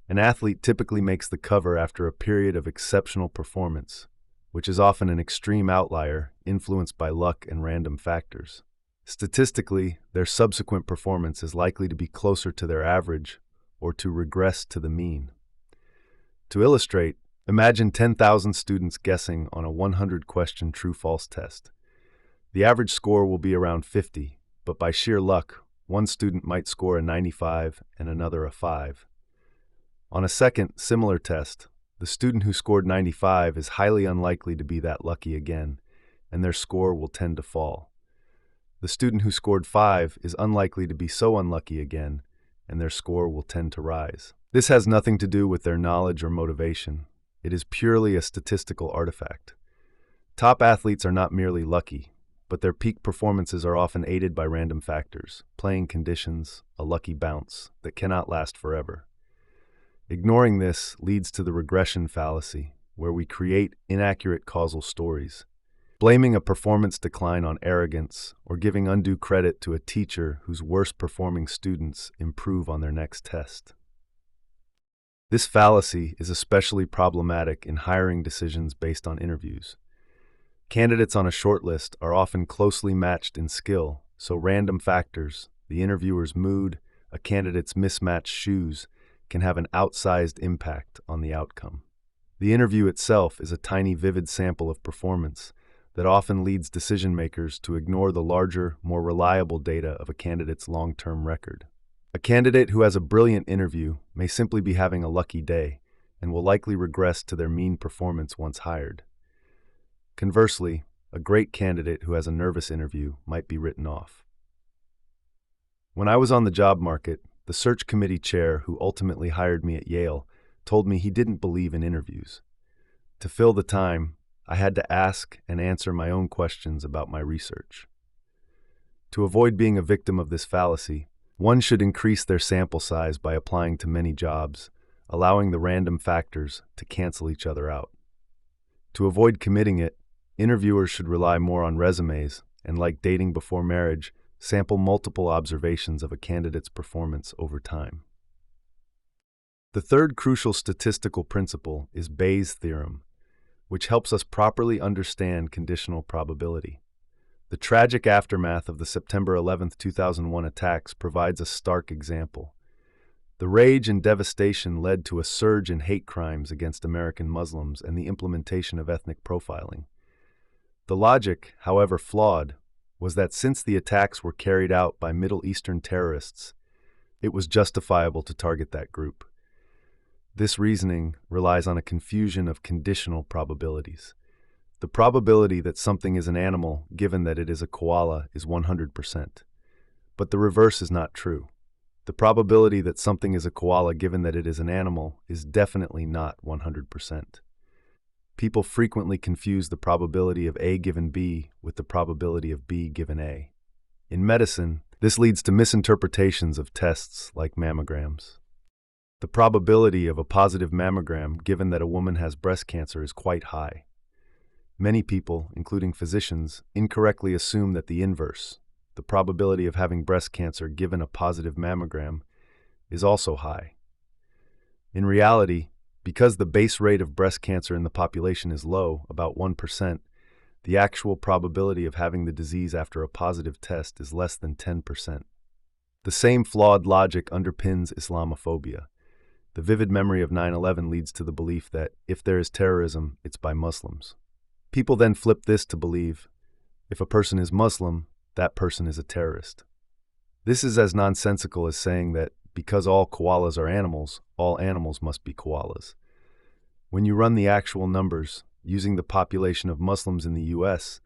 An athlete typically makes the cover after a period of exceptional performance, which is often an extreme outlier influenced by luck and random factors. Statistically, their subsequent performance is likely to be closer to their average or to regress to the mean. To illustrate, imagine 10,000 students guessing on a 100-question true-false test. The average score will be around 50, but by sheer luck, one student might score a 95 and another a 5. On a second, similar test, the student who scored 95 is highly unlikely to be that lucky again, and their score will tend to fall. The student who scored 5 is unlikely to be so unlucky again, and their score will tend to rise. This has nothing to do with their knowledge or motivation. It is purely a statistical artifact. Top athletes are not merely lucky, but their peak performances are often aided by random factors, playing conditions, a lucky bounce that cannot last forever. Ignoring this leads to the regression fallacy, where we create inaccurate causal stories, blaming a performance decline on arrogance or giving undue credit to a teacher whose worst-performing students improve on their next test. This fallacy is especially problematic in hiring decisions based on interviews. Candidates on a shortlist are often closely matched in skill, so random factors, the interviewer's mood, a candidate's mismatched shoes, can have an outsized impact on the outcome. The interview itself is a tiny, vivid sample of performance that often leads decision-makers to ignore the larger, more reliable data of a candidate's long-term record. A candidate who has a brilliant interview may simply be having a lucky day and will likely regress to their mean performance once hired. Conversely, a great candidate who has a nervous interview might be written off. When I was on the job market, the search committee chair who ultimately hired me at Yale told me he didn't believe in interviews. To fill the time, I had to ask and answer my own questions about my research. To avoid being a victim of this fallacy, one should increase their sample size by applying to many jobs, allowing the random factors to cancel each other out. To avoid committing it, interviewers should rely more on resumes and, like dating before marriage, sample multiple observations of a candidate's performance over time. The third crucial statistical principle is Bayes' theorem, which helps us properly understand conditional probability. The tragic aftermath of the September 11, 2001 attacks provides a stark example. The rage and devastation led to a surge in hate crimes against American Muslims and the implementation of ethnic profiling. The logic, however flawed, was that since the attacks were carried out by Middle Eastern terrorists, it was justifiable to target that group. This reasoning relies on a confusion of conditional probabilities. The probability that something is an animal, given that it is a koala, is 100%. But the reverse is not true. The probability that something is a koala, given that it is an animal, is definitely not 100%. People frequently confuse the probability of A given B with the probability of B given A. In medicine, this leads to misinterpretations of tests like mammograms. The probability of a positive mammogram, given that a woman has breast cancer, is quite high. Many people, including physicians, incorrectly assume that the inverse, the probability of having breast cancer given a positive mammogram, is also high. In reality, because the base rate of breast cancer in the population is low, about 1%, the actual probability of having the disease after a positive test is less than 10%. The same flawed logic underpins Islamophobia. The vivid memory of 9/11 leads to the belief that if there is terrorism, it's by Muslims. People then flip this to believe, if a person is Muslim, that person is a terrorist. This is as nonsensical as saying that because all koalas are animals, all animals must be koalas. When you run the actual numbers, using the population of Muslims in the US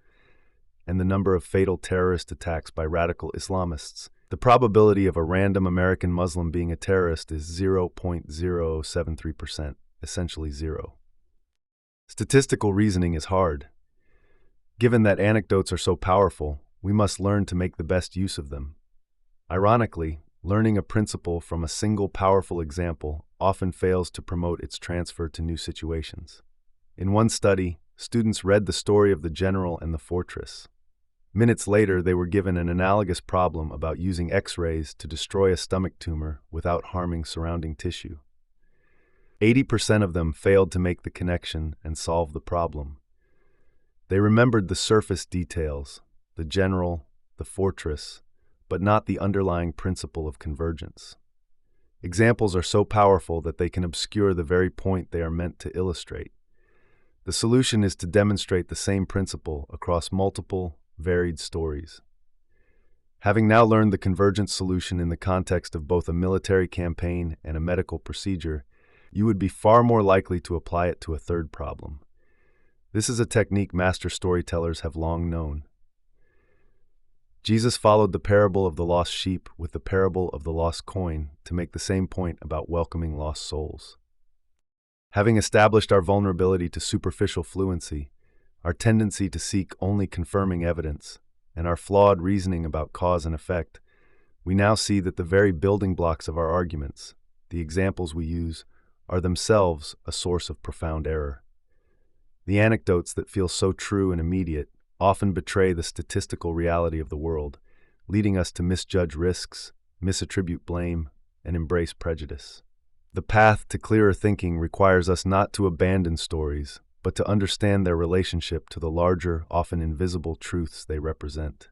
and the number of fatal terrorist attacks by radical Islamists, the probability of a random American Muslim being a terrorist is 0.073%, essentially zero. Statistical reasoning is hard. Given that anecdotes are so powerful, we must learn to make the best use of them. Ironically, learning a principle from a single powerful example often fails to promote its transfer to new situations. In one study, students read the story of the general and the fortress. Minutes later, they were given an analogous problem about using X-rays to destroy a stomach tumor without harming surrounding tissue. 80% of them failed to make the connection and solve the problem. They remembered the surface details, the general, the fortress, but not the underlying principle of convergence. Examples are so powerful that they can obscure the very point they are meant to illustrate. The solution is to demonstrate the same principle across multiple, varied stories. Having now learned the convergence solution in the context of both a military campaign and a medical procedure, you would be far more likely to apply it to a third problem. This is a technique master storytellers have long known. Jesus followed the parable of the lost sheep with the parable of the lost coin to make the same point about welcoming lost souls. Having established our vulnerability to superficial fluency, our tendency to seek only confirming evidence, and our flawed reasoning about cause and effect, we now see that the very building blocks of our arguments, the examples we use, are themselves a source of profound error. The anecdotes that feel so true and immediate often betray the statistical reality of the world, leading us to misjudge risks, misattribute blame, and embrace prejudice. The path to clearer thinking requires us not to abandon stories, but to understand their relationship to the larger, often invisible truths they represent.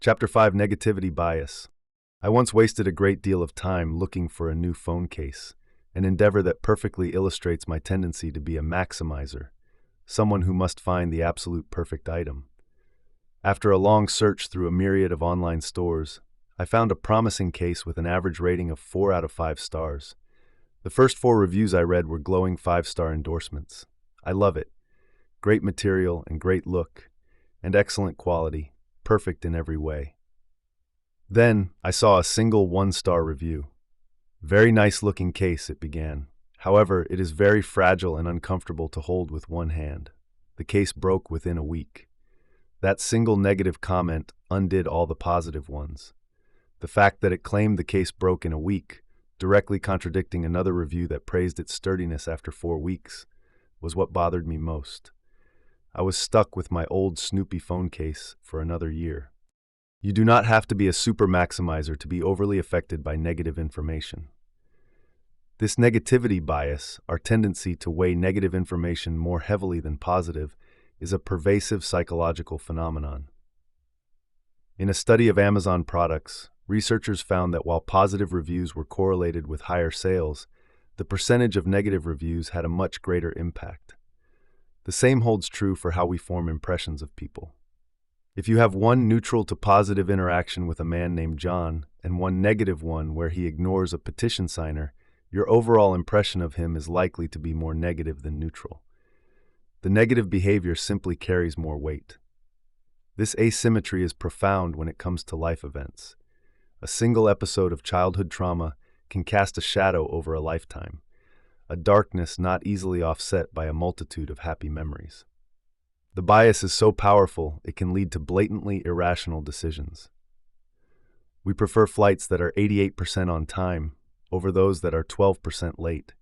Chapter 5: Negativity Bias. I once wasted a great deal of time looking for a new phone case, an endeavor that perfectly illustrates my tendency to be a maximizer, someone who must find the absolute perfect item. After a long search through a myriad of online stores, I found a promising case with an average rating of 4 out of 5 stars. The first 4 reviews I read were glowing 5-star endorsements. I love it. great material and great look, and excellent quality, perfect in every way. Then I saw a single one-star review. Very nice looking case, it began. However, it is very fragile and uncomfortable to hold with one hand. The case broke within a week. That single negative comment undid all the positive ones. The fact that it claimed the case broke in a week, directly contradicting another review that praised its sturdiness after 4 weeks, was what bothered me most. I was stuck with my old Snoopy phone case for another year. You do not have to be a super maximizer to be overly affected by negative information. This negativity bias, our tendency to weigh negative information more heavily than positive, is a pervasive psychological phenomenon. In a study of Amazon products, researchers found that while positive reviews were correlated with higher sales, the percentage of negative reviews had a much greater impact. The same holds true for how we form impressions of people. If you have one neutral to positive interaction with a man named John and one negative one where he ignores a petition signer, your overall impression of him is likely to be more negative than neutral. The negative behavior simply carries more weight. This asymmetry is profound when it comes to life events. A single episode of childhood trauma can cast a shadow over a lifetime, a darkness not easily offset by a multitude of happy memories. The bias is so powerful it can lead to blatantly irrational decisions. We prefer flights that are 88% on time over those that are 12% late,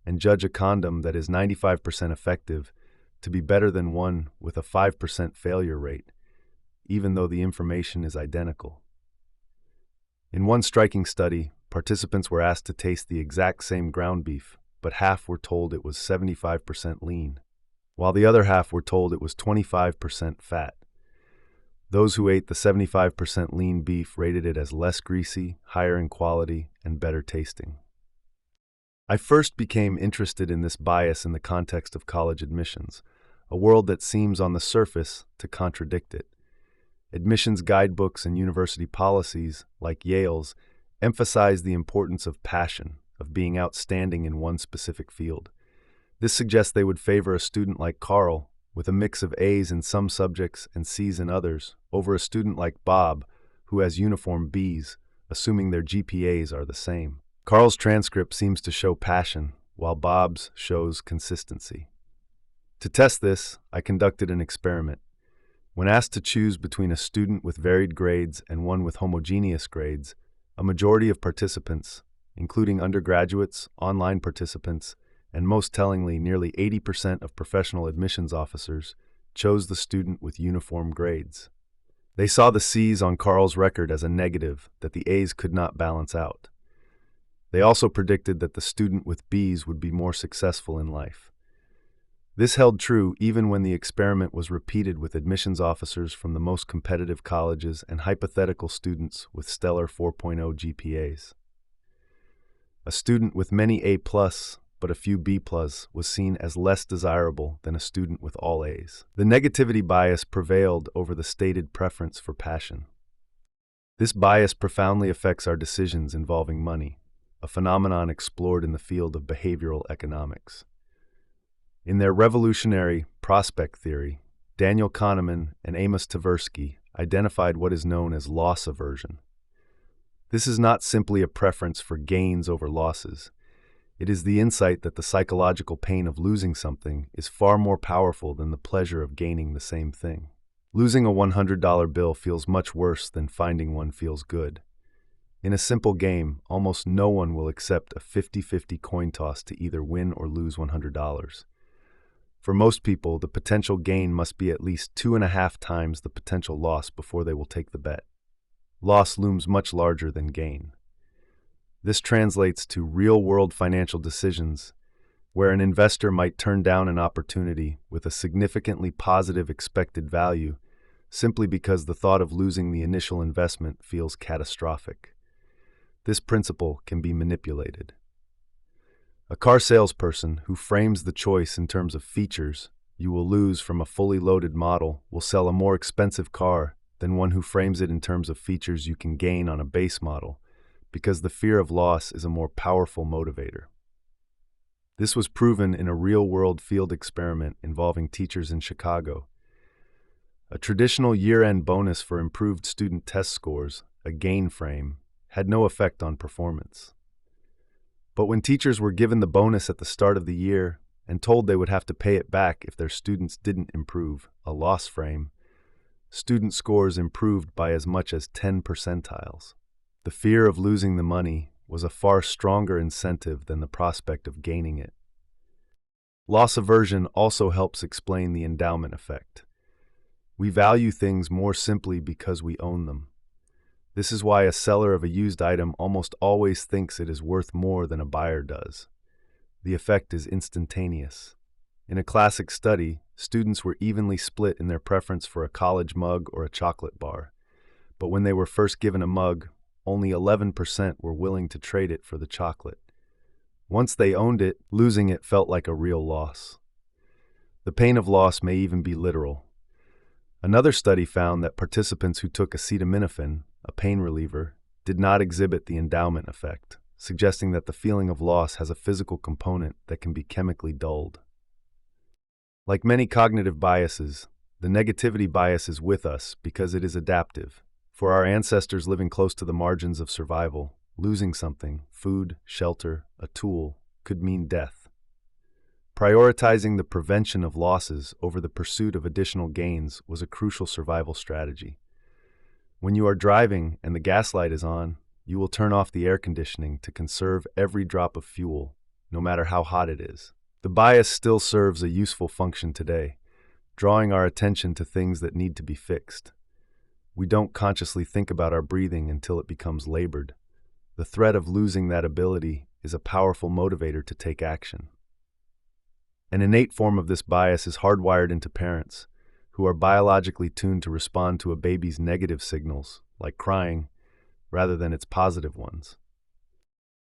and judge a condom that is 95% effective to be better than one with a 5% failure rate, even though the information is identical. In one striking study, participants were asked to taste the exact same ground beef, but half were told it was 75% lean, while the other half were told it was 25% fat. Those who ate the 75% lean beef rated it as less greasy, higher in quality, and better tasting. I first became interested in this bias in the context of college admissions, a world that seems on the surface to contradict it. Admissions guidebooks and university policies, like Yale's, emphasize the importance of passion, of being outstanding in one specific field. This suggests they would favor a student like Carl, with a mix of A's in some subjects and C's in others, over a student like Bob, who has uniform B's, assuming their GPAs are the same. Carl's transcript seems to show passion, while Bob's shows consistency. To test this, I conducted an experiment. When asked to choose between a student with varied grades and one with homogeneous grades, a majority of participants, including undergraduates, online participants, and most tellingly, nearly 80% of professional admissions officers, chose the student with uniform grades. They saw the C's on Carl's record as a negative that the A's could not balance out. They also predicted that the student with B's would be more successful in life. This held true even when the experiment was repeated with admissions officers from the most competitive colleges and hypothetical students with stellar 4.0 GPAs. A student with many A+, but a few B+, was seen as less desirable than a student with all A's. The negativity bias prevailed over the stated preference for passion. This bias profoundly affects our decisions involving money, a phenomenon explored in the field of behavioral economics. In their revolutionary prospect theory, Daniel Kahneman and Amos Tversky identified what is known as loss aversion. This is not simply a preference for gains over losses. It is the insight that the psychological pain of losing something is far more powerful than the pleasure of gaining the same thing. Losing a $100 bill feels much worse than finding one feels good. In a simple game, almost no one will accept a 50-50 coin toss to either win or lose $100. For most people, the potential gain must be at least 2.5 times the potential loss before they will take the bet. Loss looms much larger than gain. This translates to real-world financial decisions, where an investor might turn down an opportunity with a significantly positive expected value simply because the thought of losing the initial investment feels catastrophic. This principle can be manipulated. A car salesperson who frames the choice in terms of features you will lose from a fully loaded model will sell a more expensive car than one who frames it in terms of features you can gain on a base model, because the fear of loss is a more powerful motivator. This was proven in a real-world field experiment involving teachers in Chicago. A traditional year-end bonus for improved student test scores, a gain frame, had no effect on performance. But when teachers were given the bonus at the start of the year and told they would have to pay it back if their students didn't improve, a loss frame, student scores improved by as much as 10 percentiles. The fear of losing the money was a far stronger incentive than the prospect of gaining it. Loss aversion also helps explain the endowment effect. We value things more simply because we own them. This is why a seller of a used item almost always thinks it is worth more than a buyer does. The effect is instantaneous. In a classic study, students were evenly split in their preference for a college mug or a chocolate bar. But when they were first given a mug, only 11% were willing to trade it for the chocolate. Once they owned it, losing it felt like a real loss. The pain of loss may even be literal. Another study found that participants who took acetaminophen, a pain reliever, did not exhibit the endowment effect, suggesting that the feeling of loss has a physical component that can be chemically dulled. Like many cognitive biases, the negativity bias is with us because it is adaptive. For our ancestors living close to the margins of survival, losing something, food, shelter, a tool, could mean death. Prioritizing the prevention of losses over the pursuit of additional gains was a crucial survival strategy. When you are driving and the gas light is on, you will turn off the air conditioning to conserve every drop of fuel, no matter how hot it is. The bias still serves a useful function today, drawing our attention to things that need to be fixed. We don't consciously think about our breathing until it becomes labored. The threat of losing that ability is a powerful motivator to take action. An innate form of this bias is hardwired into parents, who are biologically tuned to respond to a baby's negative signals, like crying, rather than its positive ones.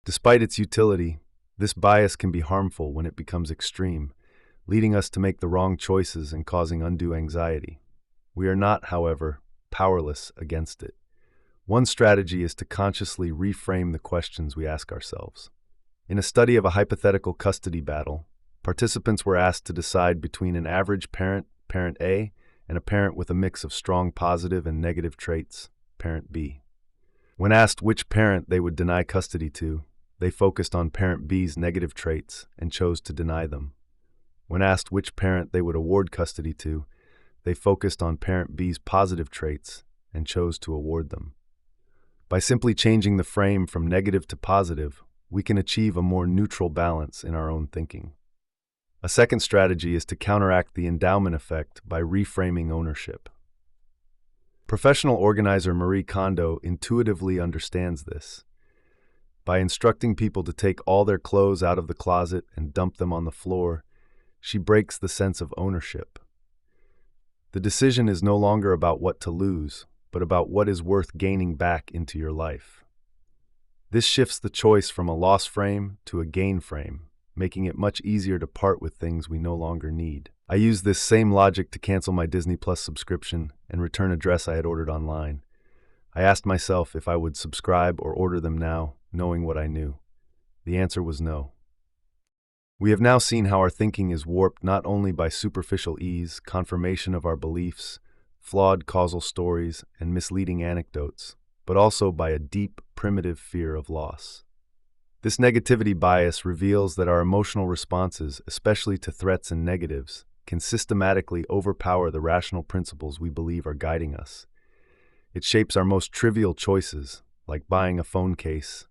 Despite its utility, this bias can be harmful when it becomes extreme, leading us to make the wrong choices and causing undue anxiety. We are not, however, powerless against it. One strategy is to consciously reframe the questions we ask ourselves. In a study of a hypothetical custody battle, participants were asked to decide between an average parent, parent A, and a parent with a mix of strong positive and negative traits, parent B. When asked which parent they would deny custody to, they focused on parent B's negative traits and chose to deny them. When asked which parent they would award custody to, they focused on parent B's positive traits and chose to award them. By simply changing the frame from negative to positive, we can achieve a more neutral balance in our own thinking. A second strategy is to counteract the endowment effect by reframing ownership. Professional organizer Marie Kondo intuitively understands this. By instructing people to take all their clothes out of the closet and dump them on the floor, she breaks the sense of ownership. The decision is no longer about what to lose, but about what is worth gaining back into your life. This shifts the choice from a loss frame to a gain frame, making it much easier to part with things we no longer need. I used this same logic to cancel my Disney Plus subscription and return a dress I had ordered online. I asked myself if I would subscribe or order them now, knowing what I knew. The answer was no. We have now seen how our thinking is warped not only by superficial ease, confirmation of our beliefs, flawed causal stories, and misleading anecdotes, but also by a deep, primitive fear of loss. This negativity bias reveals that our emotional responses, especially to threats and negatives, can systematically overpower the rational principles we believe are guiding us. It shapes our most trivial choices, like buying a phone case,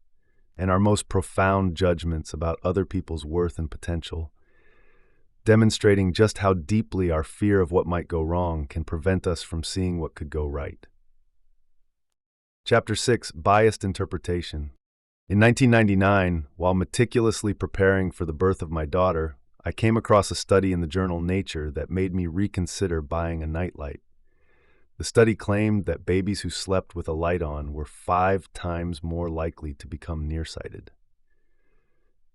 and our most profound judgments about other people's worth and potential, demonstrating just how deeply our fear of what might go wrong can prevent us from seeing what could go right. Chapter 6: Biased Interpretation. In 1999, while meticulously preparing for the birth of my daughter, I came across a study in the journal Nature that made me reconsider buying a nightlight. The study claimed that babies who slept with a light on were 5 times more likely to become nearsighted.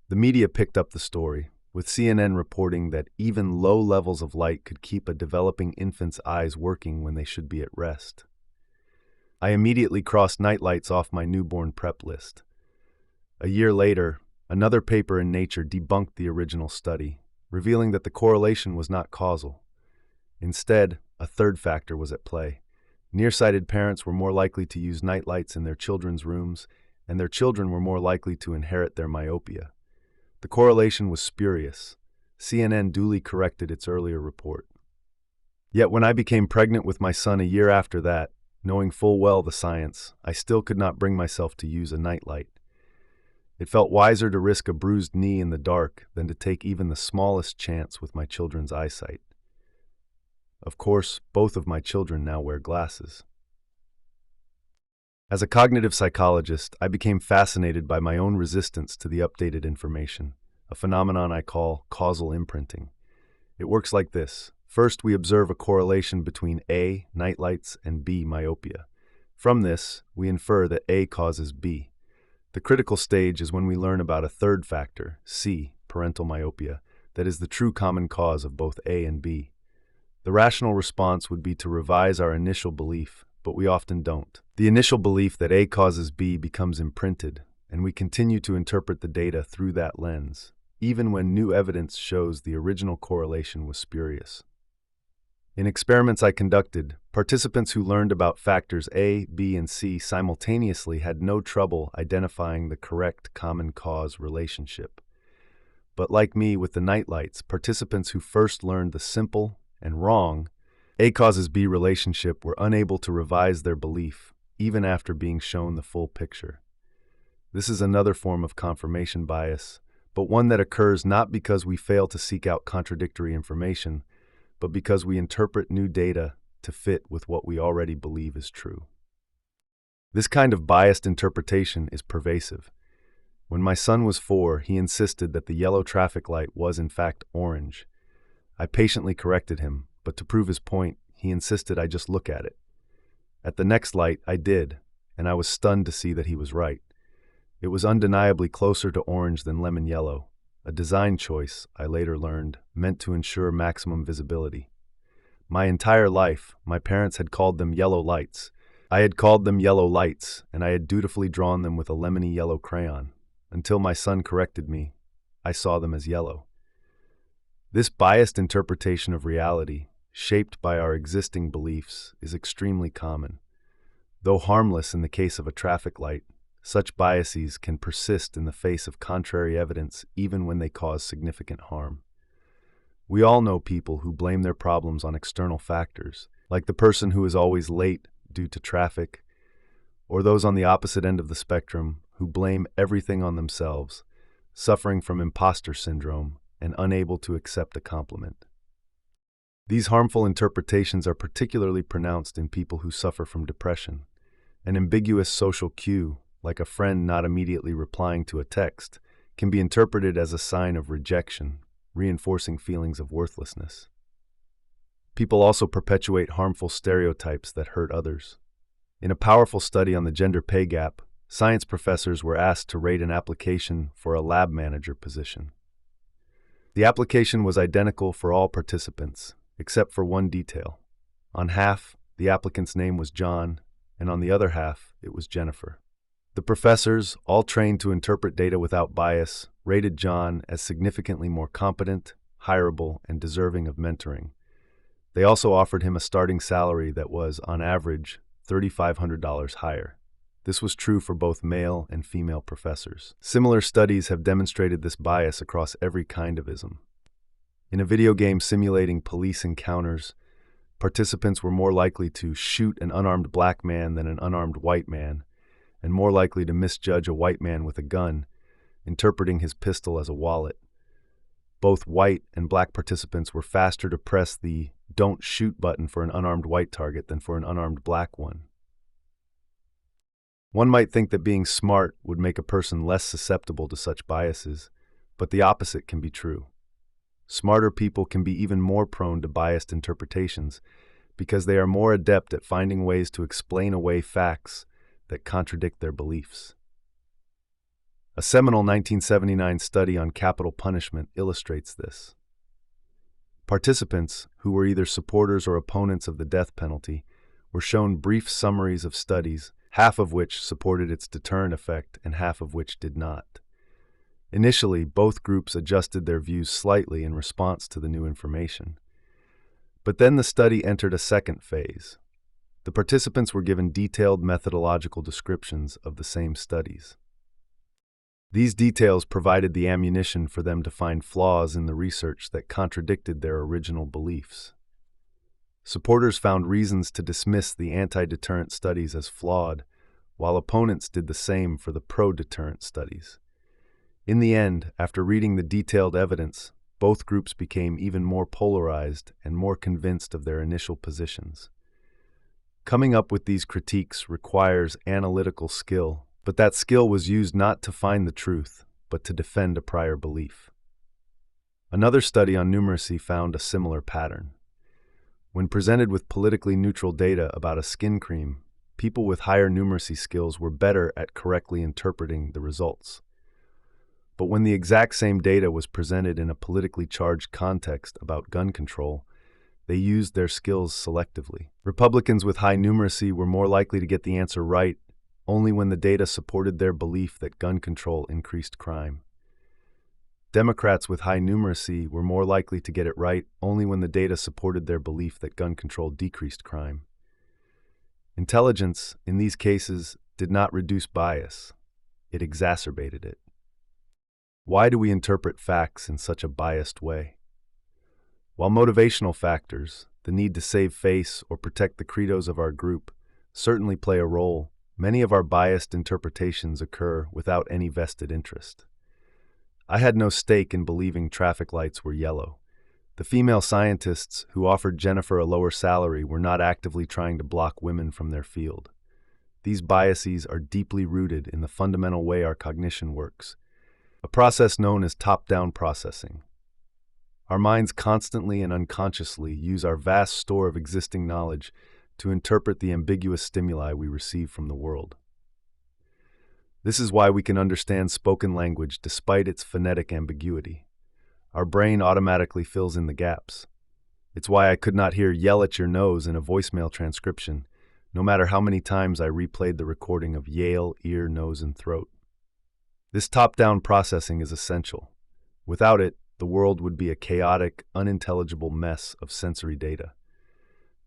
The media picked up the story, with CNN reporting that even low levels of light could keep a developing infant's eyes working when they should be at rest. I immediately crossed nightlights off my newborn prep list. A year later, Another paper in Nature debunked the original study, revealing that the correlation was not causal. Instead, a third factor was at play. Nearsighted parents were more likely to use nightlights in their children's rooms, and their children were more likely to inherit their myopia. The correlation was spurious. CNN duly corrected its earlier report. Yet when I became pregnant with my son a year after that, knowing full well the science, I still could not bring myself to use a nightlight. It felt wiser to risk a bruised knee in the dark than to take even the smallest chance with my children's eyesight. Of course, both of my children now wear glasses. As a cognitive psychologist, I became fascinated by my own resistance to the updated information, a phenomenon I call causal imprinting. It works like this. First, we observe a correlation between A, nightlights, and B, myopia. From this, we infer that A causes B. The critical stage is when we learn about a third factor, C, parental myopia, that is the true common cause of both A and B. The rational response would be to revise our initial belief, but we often don't. The initial belief that A causes B becomes imprinted, and we continue to interpret the data through that lens, even when new evidence shows the original correlation was spurious. In experiments I conducted, participants who learned about factors A, B, and C simultaneously had no trouble identifying the correct common cause relationship. But like me with the nightlights, participants who first learned the simple and wrong A causes B relationship were unable to revise their belief, even after being shown the full picture. This is another form of confirmation bias, but one that occurs not because we fail to seek out contradictory information, but because we interpret new data to fit with what we already believe is true. This kind of biased interpretation is pervasive. When my son was 4, he insisted that the yellow traffic light was in fact orange. I patiently corrected him, but to prove his point, he insisted I just look at it. At the next light, I did, and I was stunned to see that he was right. It was undeniably closer to orange than lemon yellow, a design choice, I later learned, meant to ensure maximum visibility. My entire life, my parents had called them yellow lights. I had called them yellow lights, and I had dutifully drawn them with a lemony yellow crayon. Until my son corrected me, I saw them as yellow. This biased interpretation of reality, shaped by our existing beliefs, is extremely common. Though harmless in the case of a traffic light, such biases can persist in the face of contrary evidence even when they cause significant harm. We all know people who blame their problems on external factors, like the person who is always late due to traffic, or those on the opposite end of the spectrum who blame everything on themselves, suffering from imposter syndrome and unable to accept a compliment. These harmful interpretations are particularly pronounced in people who suffer from depression. An ambiguous social cue, like a friend not immediately replying to a text, can be interpreted as a sign of rejection, reinforcing feelings of worthlessness. People also perpetuate harmful stereotypes that hurt others. In a powerful study on the gender pay gap, science professors were asked to rate an application for a lab manager position. The application was identical for all participants, except for one detail. On half, the applicant's name was John, and on the other half, it was Jennifer. The professors, all trained to interpret data without bias, rated John as significantly more competent, hireable, and deserving of mentoring. They also offered him a starting salary that was, on average, $3,500 higher. This was true for both male and female professors. Similar studies have demonstrated this bias across every kind of ism. In a video game simulating police encounters, participants were more likely to shoot an unarmed black man than an unarmed white man, and more likely to misjudge a white man with a gun, interpreting his pistol as a wallet. Both white and black participants were faster to press the "don't shoot" button for an unarmed white target than for an unarmed black one. One might think that being smart would make a person less susceptible to such biases, but the opposite can be true. Smarter people can be even more prone to biased interpretations because they are more adept at finding ways to explain away facts that contradict their beliefs. A seminal 1979 study on capital punishment illustrates this. Participants, who were either supporters or opponents of the death penalty, were shown brief summaries of studies, half of which supported its deterrent effect and half of which did not. Initially, both groups adjusted their views slightly in response to the new information. But then the study entered a second phase. The participants were given detailed methodological descriptions of the same studies. These details provided the ammunition for them to find flaws in the research that contradicted their original beliefs. Supporters found reasons to dismiss the anti-deterrent studies as flawed, while opponents did the same for the pro-deterrent studies. In the end, after reading the detailed evidence, both groups became even more polarized and more convinced of their initial positions. Coming up with these critiques requires analytical skill, but that skill was used not to find the truth, but to defend a prior belief. Another study on numeracy found a similar pattern. When presented with politically neutral data about a skin cream, people with higher numeracy skills were better at correctly interpreting the results. But when the exact same data was presented in a politically charged context about gun control, they used their skills selectively. Republicans with high numeracy were more likely to get the answer right only when the data supported their belief that gun control increased crime. Democrats with high numeracy were more likely to get it right only when the data supported their belief that gun control decreased crime. Intelligence, in these cases, did not reduce bias. It exacerbated it. Why do we interpret facts in such a biased way? While motivational factors, the need to save face or protect the credos of our group, certainly play a role, many of our biased interpretations occur without any vested interest. I had no stake in believing traffic lights were yellow. The female scientists who offered Jennifer a lower salary were not actively trying to block women from their field. These biases are deeply rooted in the fundamental way our cognition works, a process known as top-down processing. Our minds constantly and unconsciously use our vast store of existing knowledge to interpret the ambiguous stimuli we receive from the world. This is why we can understand spoken language despite its phonetic ambiguity. Our brain automatically fills in the gaps. It's why I could not hear "yell at your nose" in a voicemail transcription, no matter how many times I replayed the recording of Yale, ear, nose, and throat. This top-down processing is essential. Without it, the world would be a chaotic, unintelligible mess of sensory data.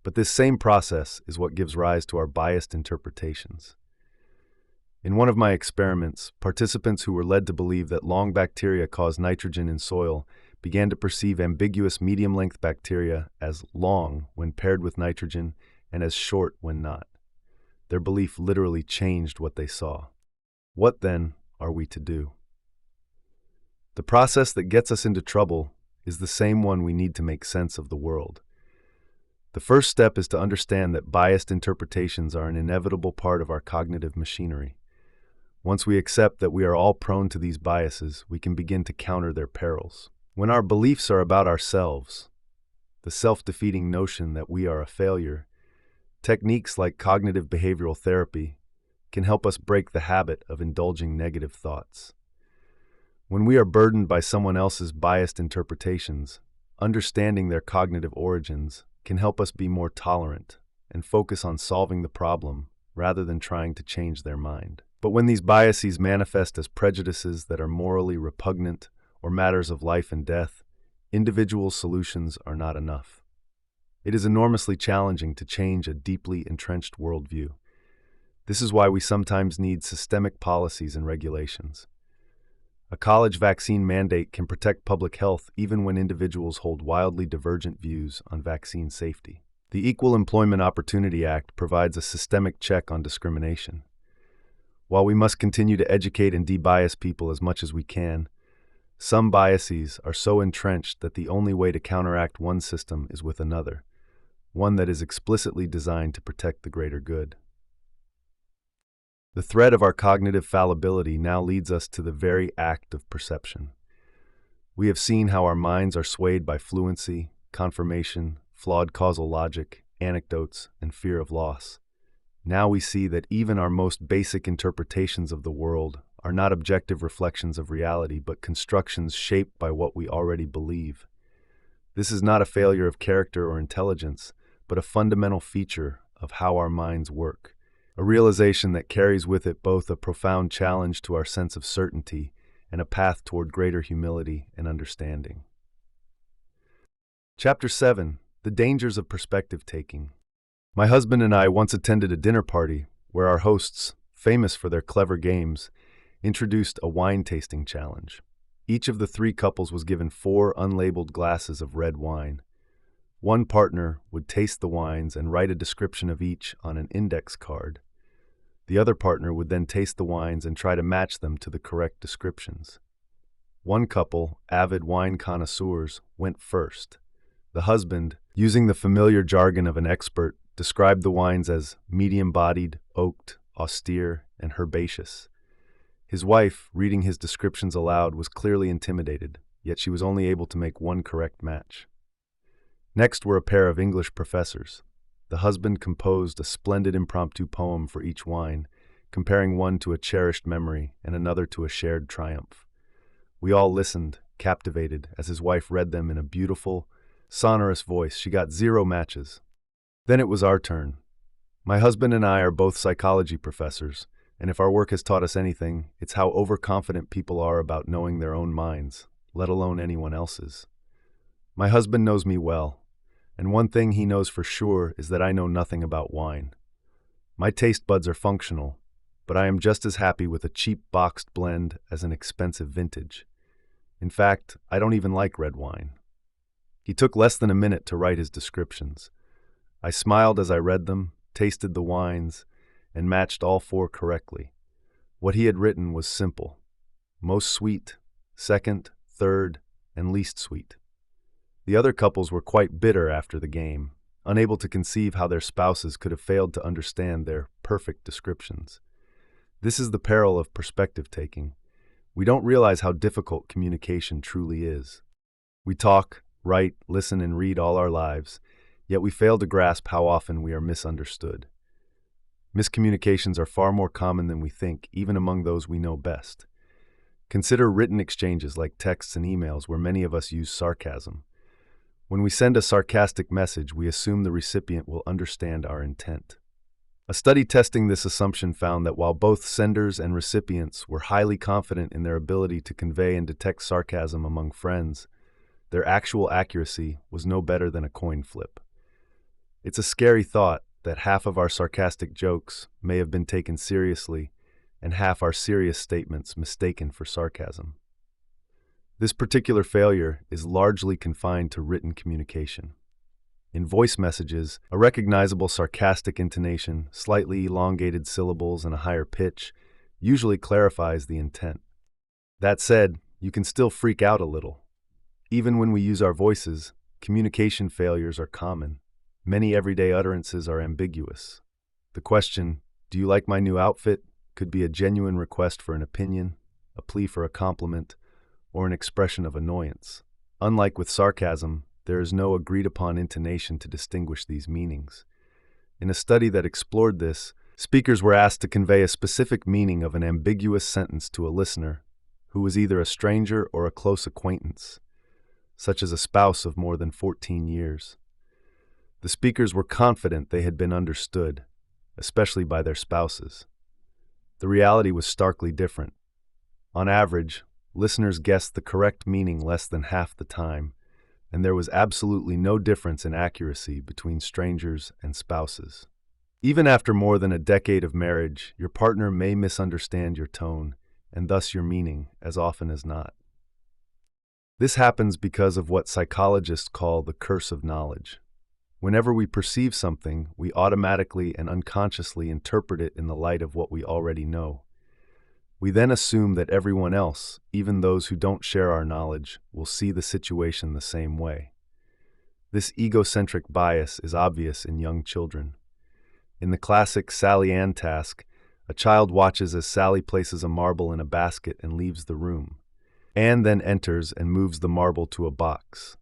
But this same process is what gives rise to our biased interpretations. In one of my experiments, participants who were led to believe that long bacteria cause nitrogen in soil began to perceive ambiguous medium-length bacteria as long when paired with nitrogen and as short when not. Their belief literally changed what they saw. What, then, are we to do? The process that gets us into trouble is the same one we need to make sense of the world. The first step is to understand that biased interpretations are an inevitable part of our cognitive machinery. Once we accept that we are all prone to these biases, we can begin to counter their perils. When our beliefs are about ourselves, the self-defeating notion that we are a failure, techniques like cognitive behavioral therapy can help us break the habit of indulging negative thoughts. When we are burdened by someone else's biased interpretations, understanding their cognitive origins can help us be more tolerant and focus on solving the problem rather than trying to change their mind. But when these biases manifest as prejudices that are morally repugnant or matters of life and death, individual solutions are not enough. It is enormously challenging to change a deeply entrenched worldview. This is why we sometimes need systemic policies and regulations. A college vaccine mandate can protect public health even when individuals hold wildly divergent views on vaccine safety. The Equal Employment Opportunity Act provides a systemic check on discrimination. While we must continue to educate and de-bias people as much as we can, some biases are so entrenched that the only way to counteract one system is with another, one that is explicitly designed to protect the greater good. The thread of our cognitive fallibility now leads us to the very act of perception. We have seen how our minds are swayed by fluency, confirmation, flawed causal logic, anecdotes, and fear of loss. Now we see that even our most basic interpretations of the world are not objective reflections of reality, but constructions shaped by what we already believe. This is not a failure of character or intelligence, but a fundamental feature of how our minds work, a realization that carries with it both a profound challenge to our sense of certainty and a path toward greater humility and understanding. Chapter 7: The Dangers of Perspective Taking. My husband and I once attended a dinner party where our hosts, famous for their clever games, introduced a wine tasting challenge. Each of the three couples was given 4 unlabeled glasses of red wine. One partner would taste the wines and write a description of each on an index card. The other partner would then taste the wines and try to match them to the correct descriptions. One couple, avid wine connoisseurs, went first. The husband, using the familiar jargon of an expert, described the wines as medium-bodied, oaked, austere, and herbaceous. His wife, reading his descriptions aloud, was clearly intimidated, yet she was only able to make one correct match. Next were a pair of English professors. The husband composed a splendid impromptu poem for each wine, comparing one to a cherished memory and another to a shared triumph. We all listened, captivated, as his wife read them in a beautiful, sonorous voice. She got 0 matches. Then it was our turn. My husband and I are both psychology professors, and if our work has taught us anything, it's how overconfident people are about knowing their own minds, let alone anyone else's. My husband knows me well, and one thing he knows for sure is that I know nothing about wine. My taste buds are functional, but I am just as happy with a cheap boxed blend as an expensive vintage. In fact, I don't even like red wine. He took less than a minute to write his descriptions. I smiled as I read them, tasted the wines, and matched all 4 correctly. What he had written was simple: most sweet, second, third, and least sweet. The other couples were quite bitter after the game, unable to conceive how their spouses could have failed to understand their perfect descriptions. This is the peril of perspective taking. We don't realize how difficult communication truly is. We talk, write, listen, and read all our lives, yet we fail to grasp how often we are misunderstood. Miscommunications are far more common than we think, even among those we know best. Consider written exchanges like texts and emails where many of us use sarcasm. When we send a sarcastic message, we assume the recipient will understand our intent. A study testing this assumption found that while both senders and recipients were highly confident in their ability to convey and detect sarcasm among friends, their actual accuracy was no better than a coin flip. It's a scary thought that half of our sarcastic jokes may have been taken seriously and half our serious statements mistaken for sarcasm. This particular failure is largely confined to written communication. In voice messages, a recognizable sarcastic intonation, slightly elongated syllables, and a higher pitch usually clarifies the intent. That said, you can still freak out a little. Even when we use our voices, communication failures are common. Many everyday utterances are ambiguous. The question, "Do you like my new outfit?" could be a genuine request for an opinion, a plea for a compliment, or an expression of annoyance. Unlike with sarcasm, there is no agreed-upon intonation to distinguish these meanings. In a study that explored this, speakers were asked to convey a specific meaning of an ambiguous sentence to a listener who was either a stranger or a close acquaintance, such as a spouse of more than 14 years. The speakers were confident they had been understood, especially by their spouses. The reality was starkly different. On average, listeners guessed the correct meaning less than half the time, and there was absolutely no difference in accuracy between strangers and spouses. Even after more than a decade of marriage, your partner may misunderstand your tone, and thus your meaning, as often as not. This happens because of what psychologists call the curse of knowledge. Whenever we perceive something, we automatically and unconsciously interpret it in the light of what we already know. We then assume that everyone else, even those who don't share our knowledge, will see the situation the same way. This egocentric bias is obvious in young children. In the classic Sally Ann task, a child watches as Sally places a marble in a basket and leaves the room. Ann then enters and moves the marble to a box.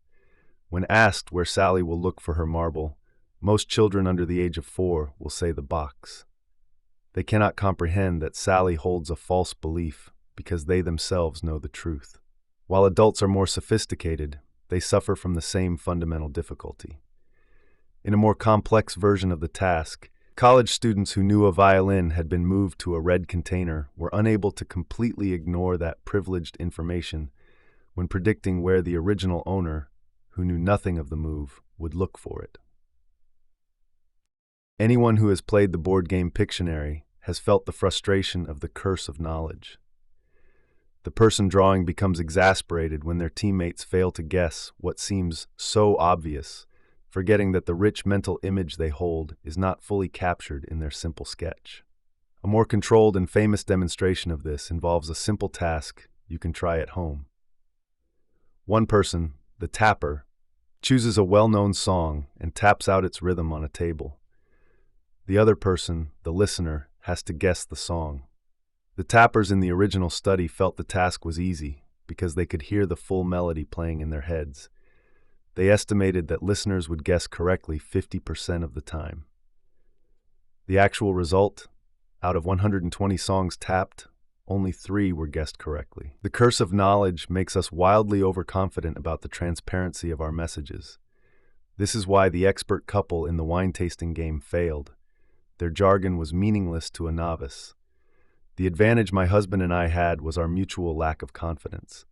When asked where Sally will look for her marble, most children under the age of 4 will say the box. They cannot comprehend that Sally holds a false belief because they themselves know the truth. While adults are more sophisticated, they suffer from the same fundamental difficulty. In a more complex version of the task, College students who knew a violin had been moved to a red container were unable to completely ignore that privileged information when predicting where the original owner, who knew nothing of the move, would look for it. Anyone who has played the board game Pictionary has felt the frustration of the curse of knowledge. The person drawing becomes exasperated when their teammates fail to guess what seems so obvious, forgetting that the rich mental image they hold is not fully captured in their simple sketch. A more controlled and famous demonstration of this involves a simple task you can try at home. One person, the tapper, chooses a well-known song and taps out its rhythm on a table. The other person, the listener, has to guess the song. The tappers in the original study felt the task was easy because they could hear the full melody playing in their heads. They estimated that listeners would guess correctly 50% of the time. The actual result? Out of 120 songs tapped, only 3 were guessed correctly. The curse of knowledge makes us wildly overconfident about the transparency of our messages. This is why the expert couple in the wine tasting game failed. Their jargon was meaningless to a novice. The advantage my husband and I had was our mutual lack of confidence.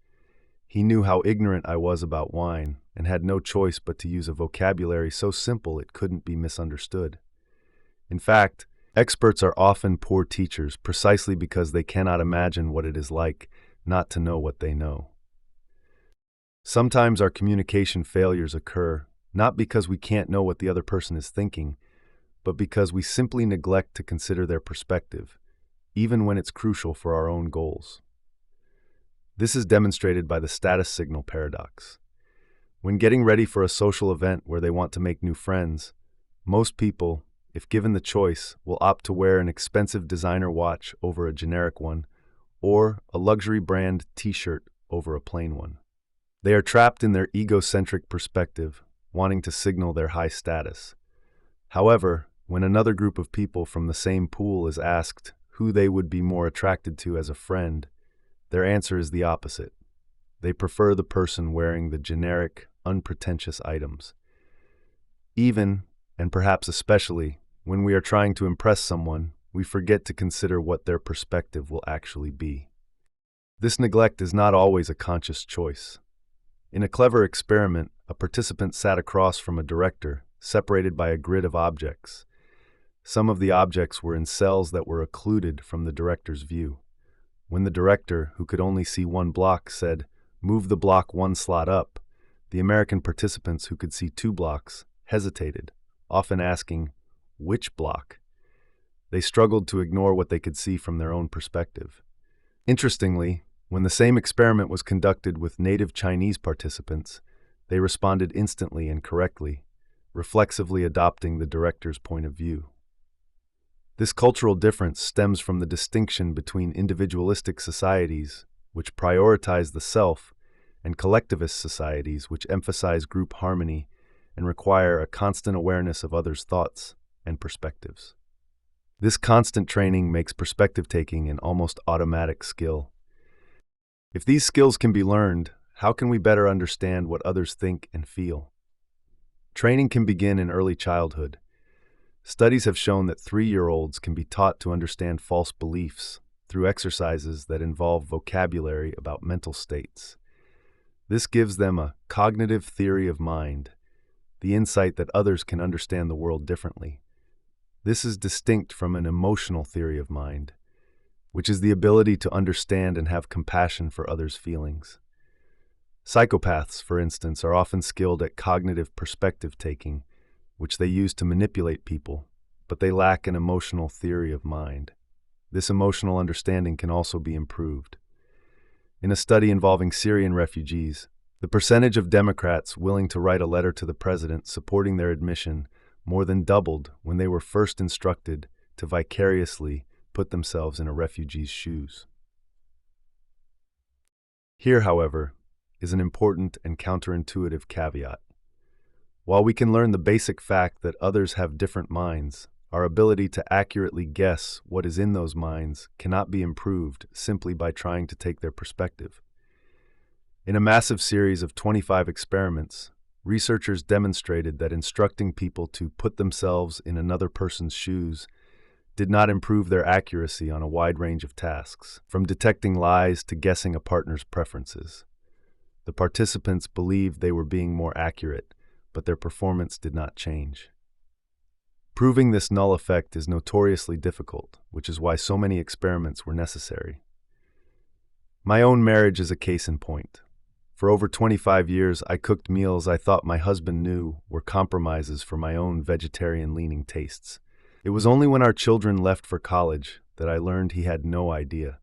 He knew how ignorant I was about wine and had no choice but to use a vocabulary so simple it couldn't be misunderstood. In fact, experts are often poor teachers precisely because they cannot imagine what it is like not to know what they know. Sometimes our communication failures occur not because we can't know what the other person is thinking, but because we simply neglect to consider their perspective, even when it's crucial for our own goals. This is demonstrated by the status signal paradox. When getting ready for a social event where they want to make new friends, most people, if given the choice, will opt to wear an expensive designer watch over a generic one, or a luxury brand t-shirt over a plain one. They are trapped in their egocentric perspective, wanting to signal their high status. However, when another group of people from the same pool is asked who they would be more attracted to as a friend, their answer is the opposite. They prefer the person wearing the generic, unpretentious items. Even, and perhaps especially, when we are trying to impress someone, we forget to consider what their perspective will actually be. This neglect is not always a conscious choice. In a clever experiment, a participant sat across from a director, separated by a grid of objects. Some of the objects were in cells that were occluded from the director's view. When the director, who could only see one block, said, "Move the block 1 slot up," the American participants who could see 2 blocks hesitated, often asking, "Which block?" They struggled to ignore what they could see from their own perspective. Interestingly, when the same experiment was conducted with native Chinese participants, they responded instantly and correctly, reflexively adopting the director's point of view. This cultural difference stems from the distinction between individualistic societies, which prioritize the self, and collectivist societies, which emphasize group harmony and require a constant awareness of others' thoughts and perspectives. This constant training makes perspective-taking an almost automatic skill. If these skills can be learned, how can we better understand what others think and feel? Training can begin in early childhood. Studies have shown that 3-year-olds can be taught to understand false beliefs through exercises that involve vocabulary about mental states. This gives them a cognitive theory of mind, the insight that others can understand the world differently. This is distinct from an emotional theory of mind, which is the ability to understand and have compassion for others' feelings. Psychopaths, for instance, are often skilled at cognitive perspective-taking, which they use to manipulate people, but they lack an emotional theory of mind. This emotional understanding can also be improved. In a study involving Syrian refugees, the percentage of Democrats willing to write a letter to the president supporting their admission more than doubled when they were first instructed to vicariously put themselves in a refugee's shoes. Here, however, is an important and counterintuitive caveat. While we can learn the basic fact that others have different minds, our ability to accurately guess what is in those minds cannot be improved simply by trying to take their perspective. In a massive series of 25 experiments, researchers demonstrated that instructing people to put themselves in another person's shoes did not improve their accuracy on a wide range of tasks, from detecting lies to guessing a partner's preferences. The participants believed they were being more accurate, but their performance did not change. Proving this null effect is notoriously difficult, which is why so many experiments were necessary. My own marriage is a case in point. For over 25 years, I cooked meals I thought my husband knew were compromises for my own vegetarian-leaning tastes. It was only when our children left for college that I learned he had no idea.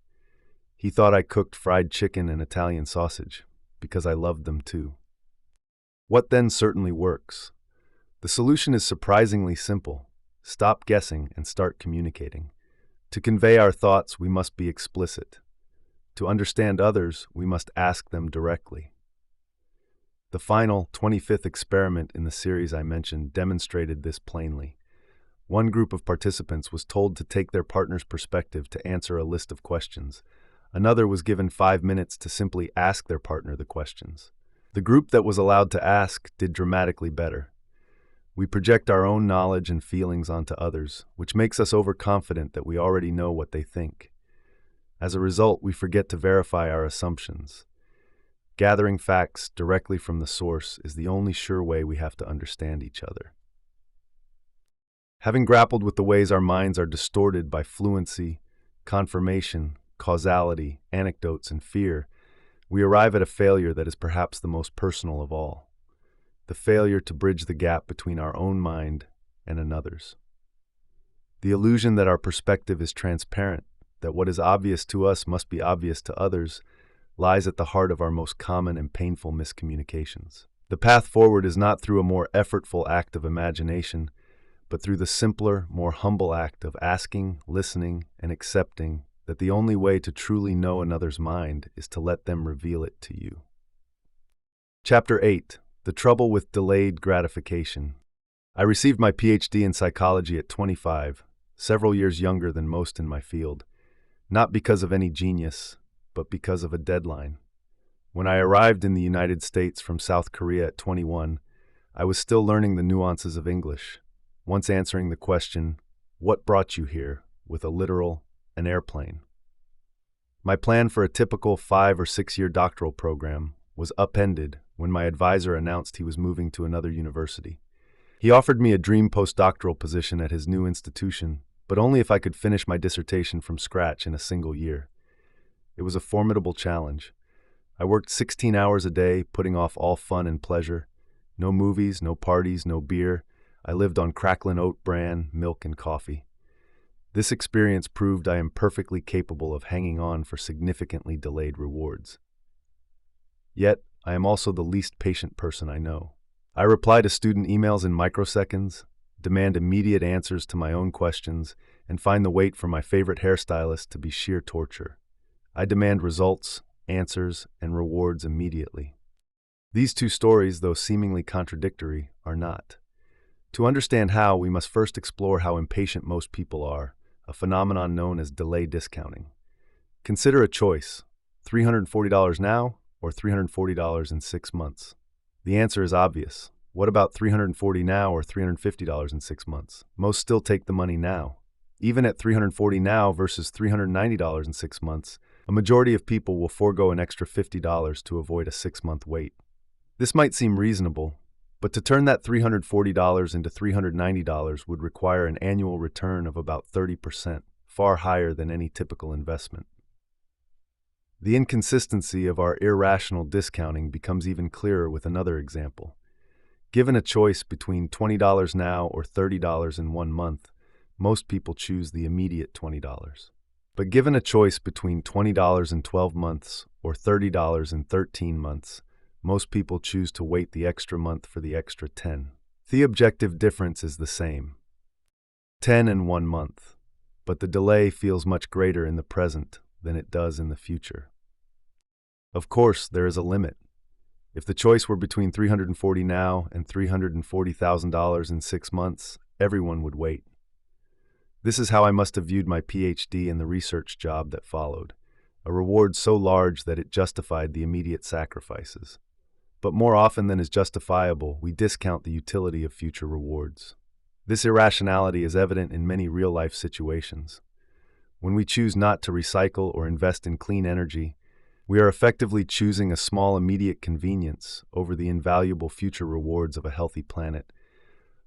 He thought I cooked fried chicken and Italian sausage, because I loved them too. What then certainly works? The solution is surprisingly simple. Stop guessing and start communicating. To convey our thoughts, we must be explicit. To understand others, we must ask them directly. The final, 25th experiment in the series I mentioned demonstrated this plainly. One group of participants was told to take their partner's perspective to answer a list of questions. Another was given 5 minutes to simply ask their partner the questions. The group that was allowed to ask did dramatically better. We project our own knowledge and feelings onto others, which makes us overconfident that we already know what they think. As a result, we forget to verify our assumptions. Gathering facts directly from the source is the only sure way we have to understand each other. Having grappled with the ways our minds are distorted by fluency, confirmation, causality, anecdotes, and fear, we arrive at a failure that is perhaps the most personal of all. The failure to bridge the gap between our own mind and another's. The illusion that our perspective is transparent, that what is obvious to us must be obvious to others, lies at the heart of our most common and painful miscommunications. The path forward is not through a more effortful act of imagination, but through the simpler, more humble act of asking, listening, and accepting that the only way to truly know another's mind is to let them reveal it to you. Chapter 8. The Trouble with Delayed Gratification. I received my PhD in psychology at 25, several years younger than most in my field, not because of any genius, but because of a deadline. When I arrived in the United States from South Korea at 21, I was still learning the nuances of English, once answering the question, "What brought you here?" with a literal, an airplane. My plan for a typical 5 or 6 year doctoral program was upended when my advisor announced he was moving to another university. He offered me a dream postdoctoral position at his new institution, but only if I could finish my dissertation from scratch in a single year. It was a formidable challenge. I worked 16 hours a day, putting off all fun and pleasure. No movies, no parties, no beer. I lived on cracklin' oat bran, milk, and coffee. This experience proved I am perfectly capable of hanging on for significantly delayed rewards. Yet, I am also the least patient person I know. I reply to student emails in microseconds, demand immediate answers to my own questions, and find the wait for my favorite hairstylist to be sheer torture. I demand results, answers, and rewards immediately. These two stories, though seemingly contradictory, are not. To understand how, we must first explore how impatient most people are, a phenomenon known as delay discounting. Consider a choice, $340 now or $340 in 6 months. The answer is obvious. What about $340 now or $350 in 6 months? Most still take the money now. Even at $340 now versus $390 in 6 months, a majority of people will forego an extra $50 to avoid a 6-month wait. This might seem reasonable, but to turn that $340 into $390 would require an annual return of about 30%, far higher than any typical investment. The inconsistency of our irrational discounting becomes even clearer with another example. Given a choice between $20 now or $30 in 1 month, most people choose the immediate $20. But given a choice between $20 in 12 months or $30 in 13 months, most people choose to wait the extra month for the extra 10. The objective difference is the same, 10 in 1 month, but the delay feels much greater in the present than it does in the future. Of course, there is a limit. If the choice were between $340 now and $340,000 in 6 months, everyone would wait. This is how I must have viewed my PhD and the research job that followed, a reward so large that it justified the immediate sacrifices. But more often than is justifiable, we discount the utility of future rewards. This irrationality is evident in many real-life situations. When we choose not to recycle or invest in clean energy, we are effectively choosing a small immediate convenience over the invaluable future rewards of a healthy planet,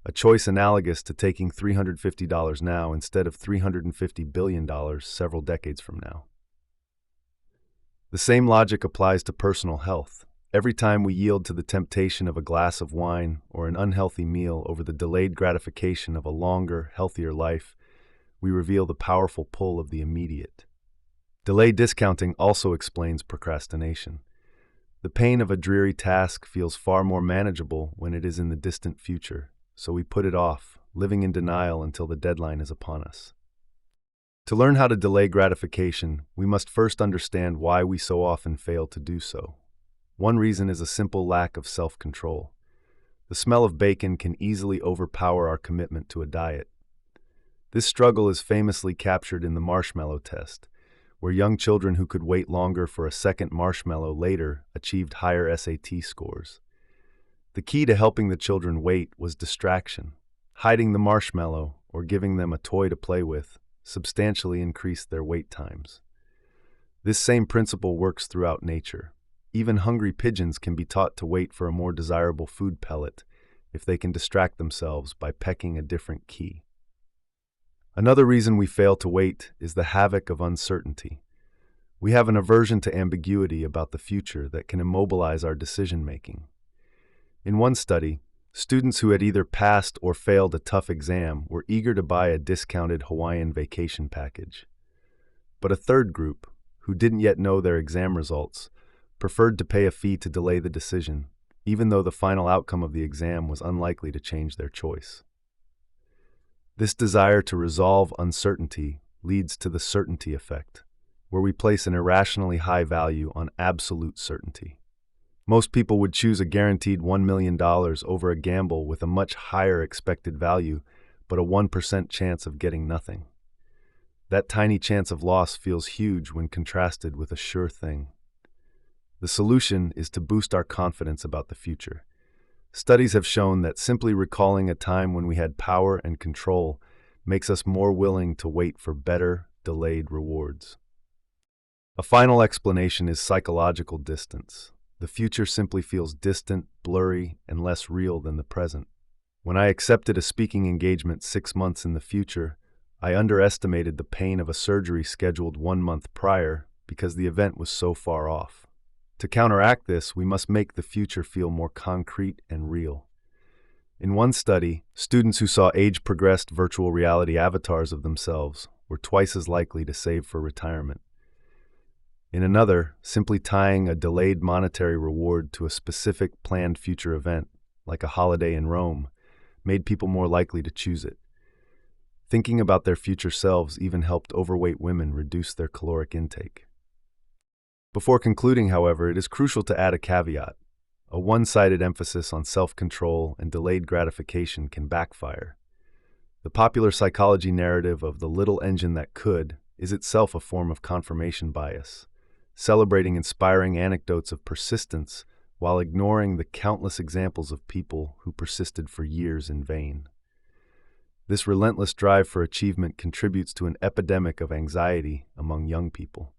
a choice analogous to taking $350 now instead of $350 billion several decades from now. The same logic applies to personal health. Every time we yield to the temptation of a glass of wine or an unhealthy meal over the delayed gratification of a longer, healthier life, we reveal the powerful pull of the immediate. Delayed discounting also explains procrastination. The pain of a dreary task feels far more manageable when it is in the distant future, so we put it off, living in denial until the deadline is upon us. To learn how to delay gratification, we must first understand why we so often fail to do so. One reason is a simple lack of self-control. The smell of bacon can easily overpower our commitment to a diet. This struggle is famously captured in the marshmallow test, where young children who could wait longer for a second marshmallow later achieved higher SAT scores. The key to helping the children wait was distraction. Hiding the marshmallow or giving them a toy to play with substantially increased their wait times. This same principle works throughout nature. Even hungry pigeons can be taught to wait for a more desirable food pellet if they can distract themselves by pecking a different key. Another reason we fail to wait is the havoc of uncertainty. We have an aversion to ambiguity about the future that can immobilize our decision-making. In one study, students who had either passed or failed a tough exam were eager to buy a discounted Hawaiian vacation package. But a third group, who didn't yet know their exam results, preferred to pay a fee to delay the decision, even though the final outcome of the exam was unlikely to change their choice. This desire to resolve uncertainty leads to the certainty effect, where we place an irrationally high value on absolute certainty. Most people would choose a guaranteed $1 million over a gamble with a much higher expected value, but a 1% chance of getting nothing. That tiny chance of loss feels huge when contrasted with a sure thing. The solution is to boost our confidence about the future. Studies have shown that simply recalling a time when we had power and control makes us more willing to wait for better, delayed rewards. A final explanation is psychological distance. The future simply feels distant, blurry, and less real than the present. When I accepted a speaking engagement 6 months in the future, I underestimated the pain of a surgery scheduled 1 month prior because the event was so far off. To counteract this, we must make the future feel more concrete and real. In one study, students who saw age-progressed virtual reality avatars of themselves were twice as likely to save for retirement. In another, simply tying a delayed monetary reward to a specific planned future event, like a holiday in Rome, made people more likely to choose it. Thinking about their future selves even helped overweight women reduce their caloric intake. Before concluding, however, it is crucial to add a caveat. A one-sided emphasis on self-control and delayed gratification can backfire. The popular psychology narrative of the little engine that could is itself a form of confirmation bias, celebrating inspiring anecdotes of persistence while ignoring the countless examples of people who persisted for years in vain. This relentless drive for achievement contributes to an epidemic of anxiety among young people.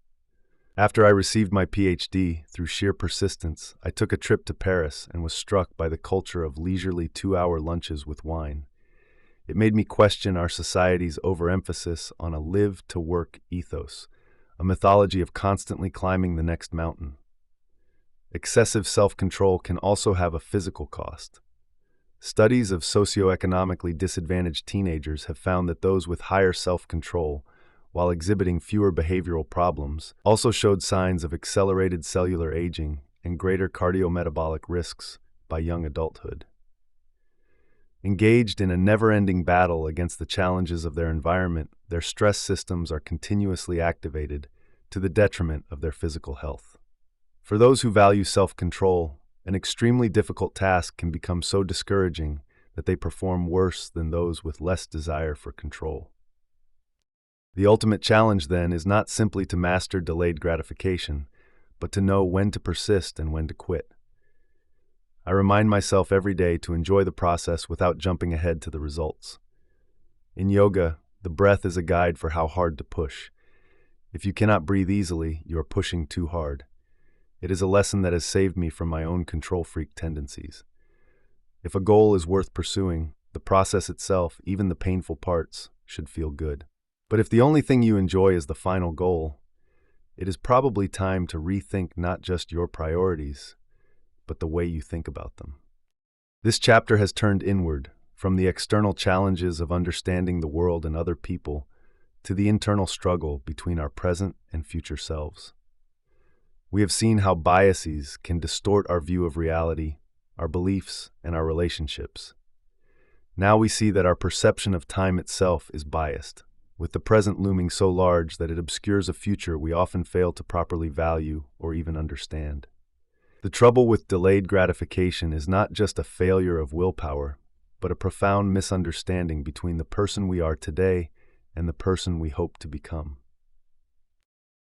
After I received my PhD, through sheer persistence, I took a trip to Paris and was struck by the culture of leisurely 2-hour lunches with wine. It made me question our society's overemphasis on a live-to-work ethos, a mythology of constantly climbing the next mountain. Excessive self-control can also have a physical cost. Studies of socioeconomically disadvantaged teenagers have found that those with higher self-control, while exhibiting fewer behavioral problems, also showed signs of accelerated cellular aging and greater cardiometabolic risks by young adulthood. Engaged in a never-ending battle against the challenges of their environment, their stress systems are continuously activated to the detriment of their physical health. For those who value self-control, an extremely difficult task can become so discouraging that they perform worse than those with less desire for control. The ultimate challenge, then, is not simply to master delayed gratification, but to know when to persist and when to quit. I remind myself every day to enjoy the process without jumping ahead to the results. In yoga, the breath is a guide for how hard to push. If you cannot breathe easily, you are pushing too hard. It is a lesson that has saved me from my own control freak tendencies. If a goal is worth pursuing, the process itself, even the painful parts, should feel good. But if the only thing you enjoy is the final goal, it is probably time to rethink not just your priorities, but the way you think about them. This chapter has turned inward, from the external challenges of understanding the world and other people, to the internal struggle between our present and future selves. We have seen how biases can distort our view of reality, our beliefs, and our relationships. Now we see that our perception of time itself is biased, with the present looming so large that it obscures a future we often fail to properly value or even understand. The trouble with delayed gratification is not just a failure of willpower, but a profound misunderstanding between the person we are today and the person we hope to become.